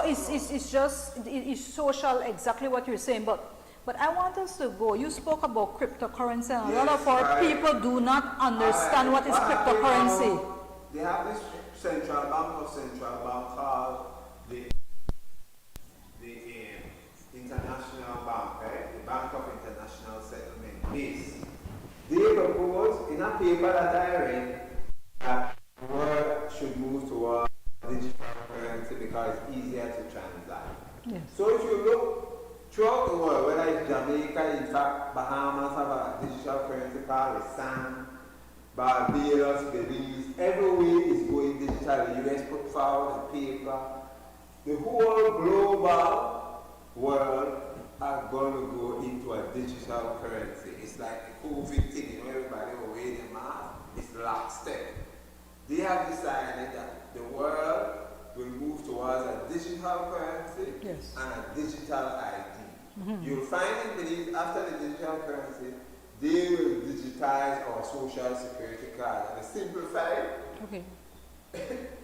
it's social, exactly what you're saying. But I want us to go. You spoke about cryptocurrency, and a lot of our people do not understand what is cryptocurrency. They have this central bank called the International Bank, right? The Bank of International Settlement. They propose in a paper that I read that the world should move towards digital currency because it's easier to transact. Yes. So if you look throughout the world, whether it's Jamaica, in fact, Bahamas have a digital currency called the SAN, Barbados, Belize, everywhere is going digital. The US put forward the paper. The whole global world are going to go into a digital currency. It's like the COVID thing, everybody will wear their mask. It's lockstep. They have decided that the world will move towards a digital currency and a digital ID. You'll find in Belize, after the digital currency, they will digitize our social security card and simplify it. Okay.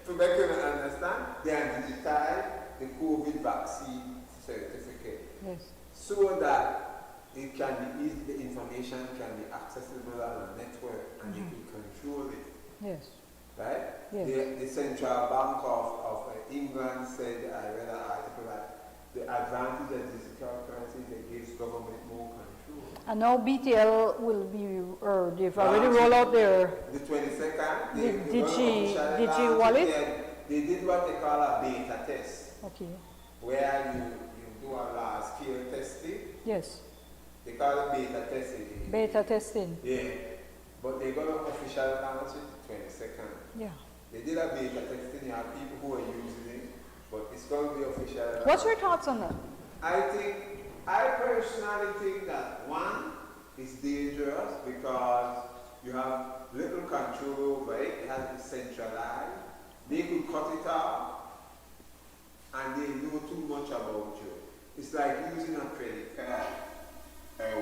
To make you understand, they are digitize the COVID vaccine certificate. Yes. So that it can be easy, the information can be accessible on a network and you can control it. Yes. Right? Yes. The Central Bank of England said, I read an article that the advantage of digital currency is it gives government more control. And now BTL will be, or they've already rolled out their the 22nd, Digi wallet. They did what they call a beta test. Okay. Where you do a large scale testing. Yes. They call it beta testing. Beta testing. Yeah. But they're going to officially launch it 22nd. Yeah. They did a beta testing, you have people who are using it, but it's going to be official. What's your thoughts on that? I personally think that one is dangerous because you have little control over it, it has to be centralized. They could cut it off and they know too much about you. It's like using a credit card.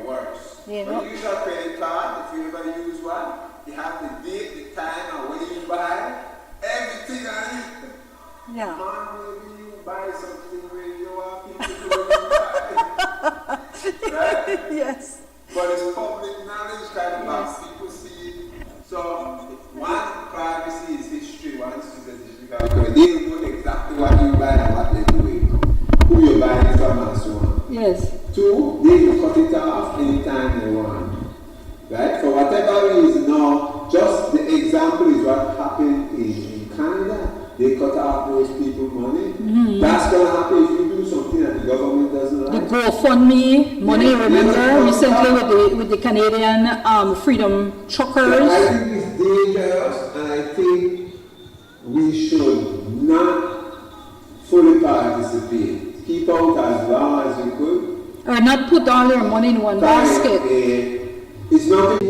Worse. Yeah, when you use a credit card, if you ever use one, you have the date, the time, and when you buy, everything on it. Yeah. Man, maybe you buy something where you don't want people to know you buy. Right? Yes. But it's public knowledge kind of people Yes. 2, they can cut it off anytime they want. Right? For whatever reason, now, just the example is what happened in Canada. They cut off those people's money. That's going to happen if you do something that the government doesn't like. The GoFundMe money, remember recently with the Canadian Freedom Truckers. I think it's dangerous, and I think we should not fully participate. Keep out as long as you could. Or not put all your money in one basket. It's not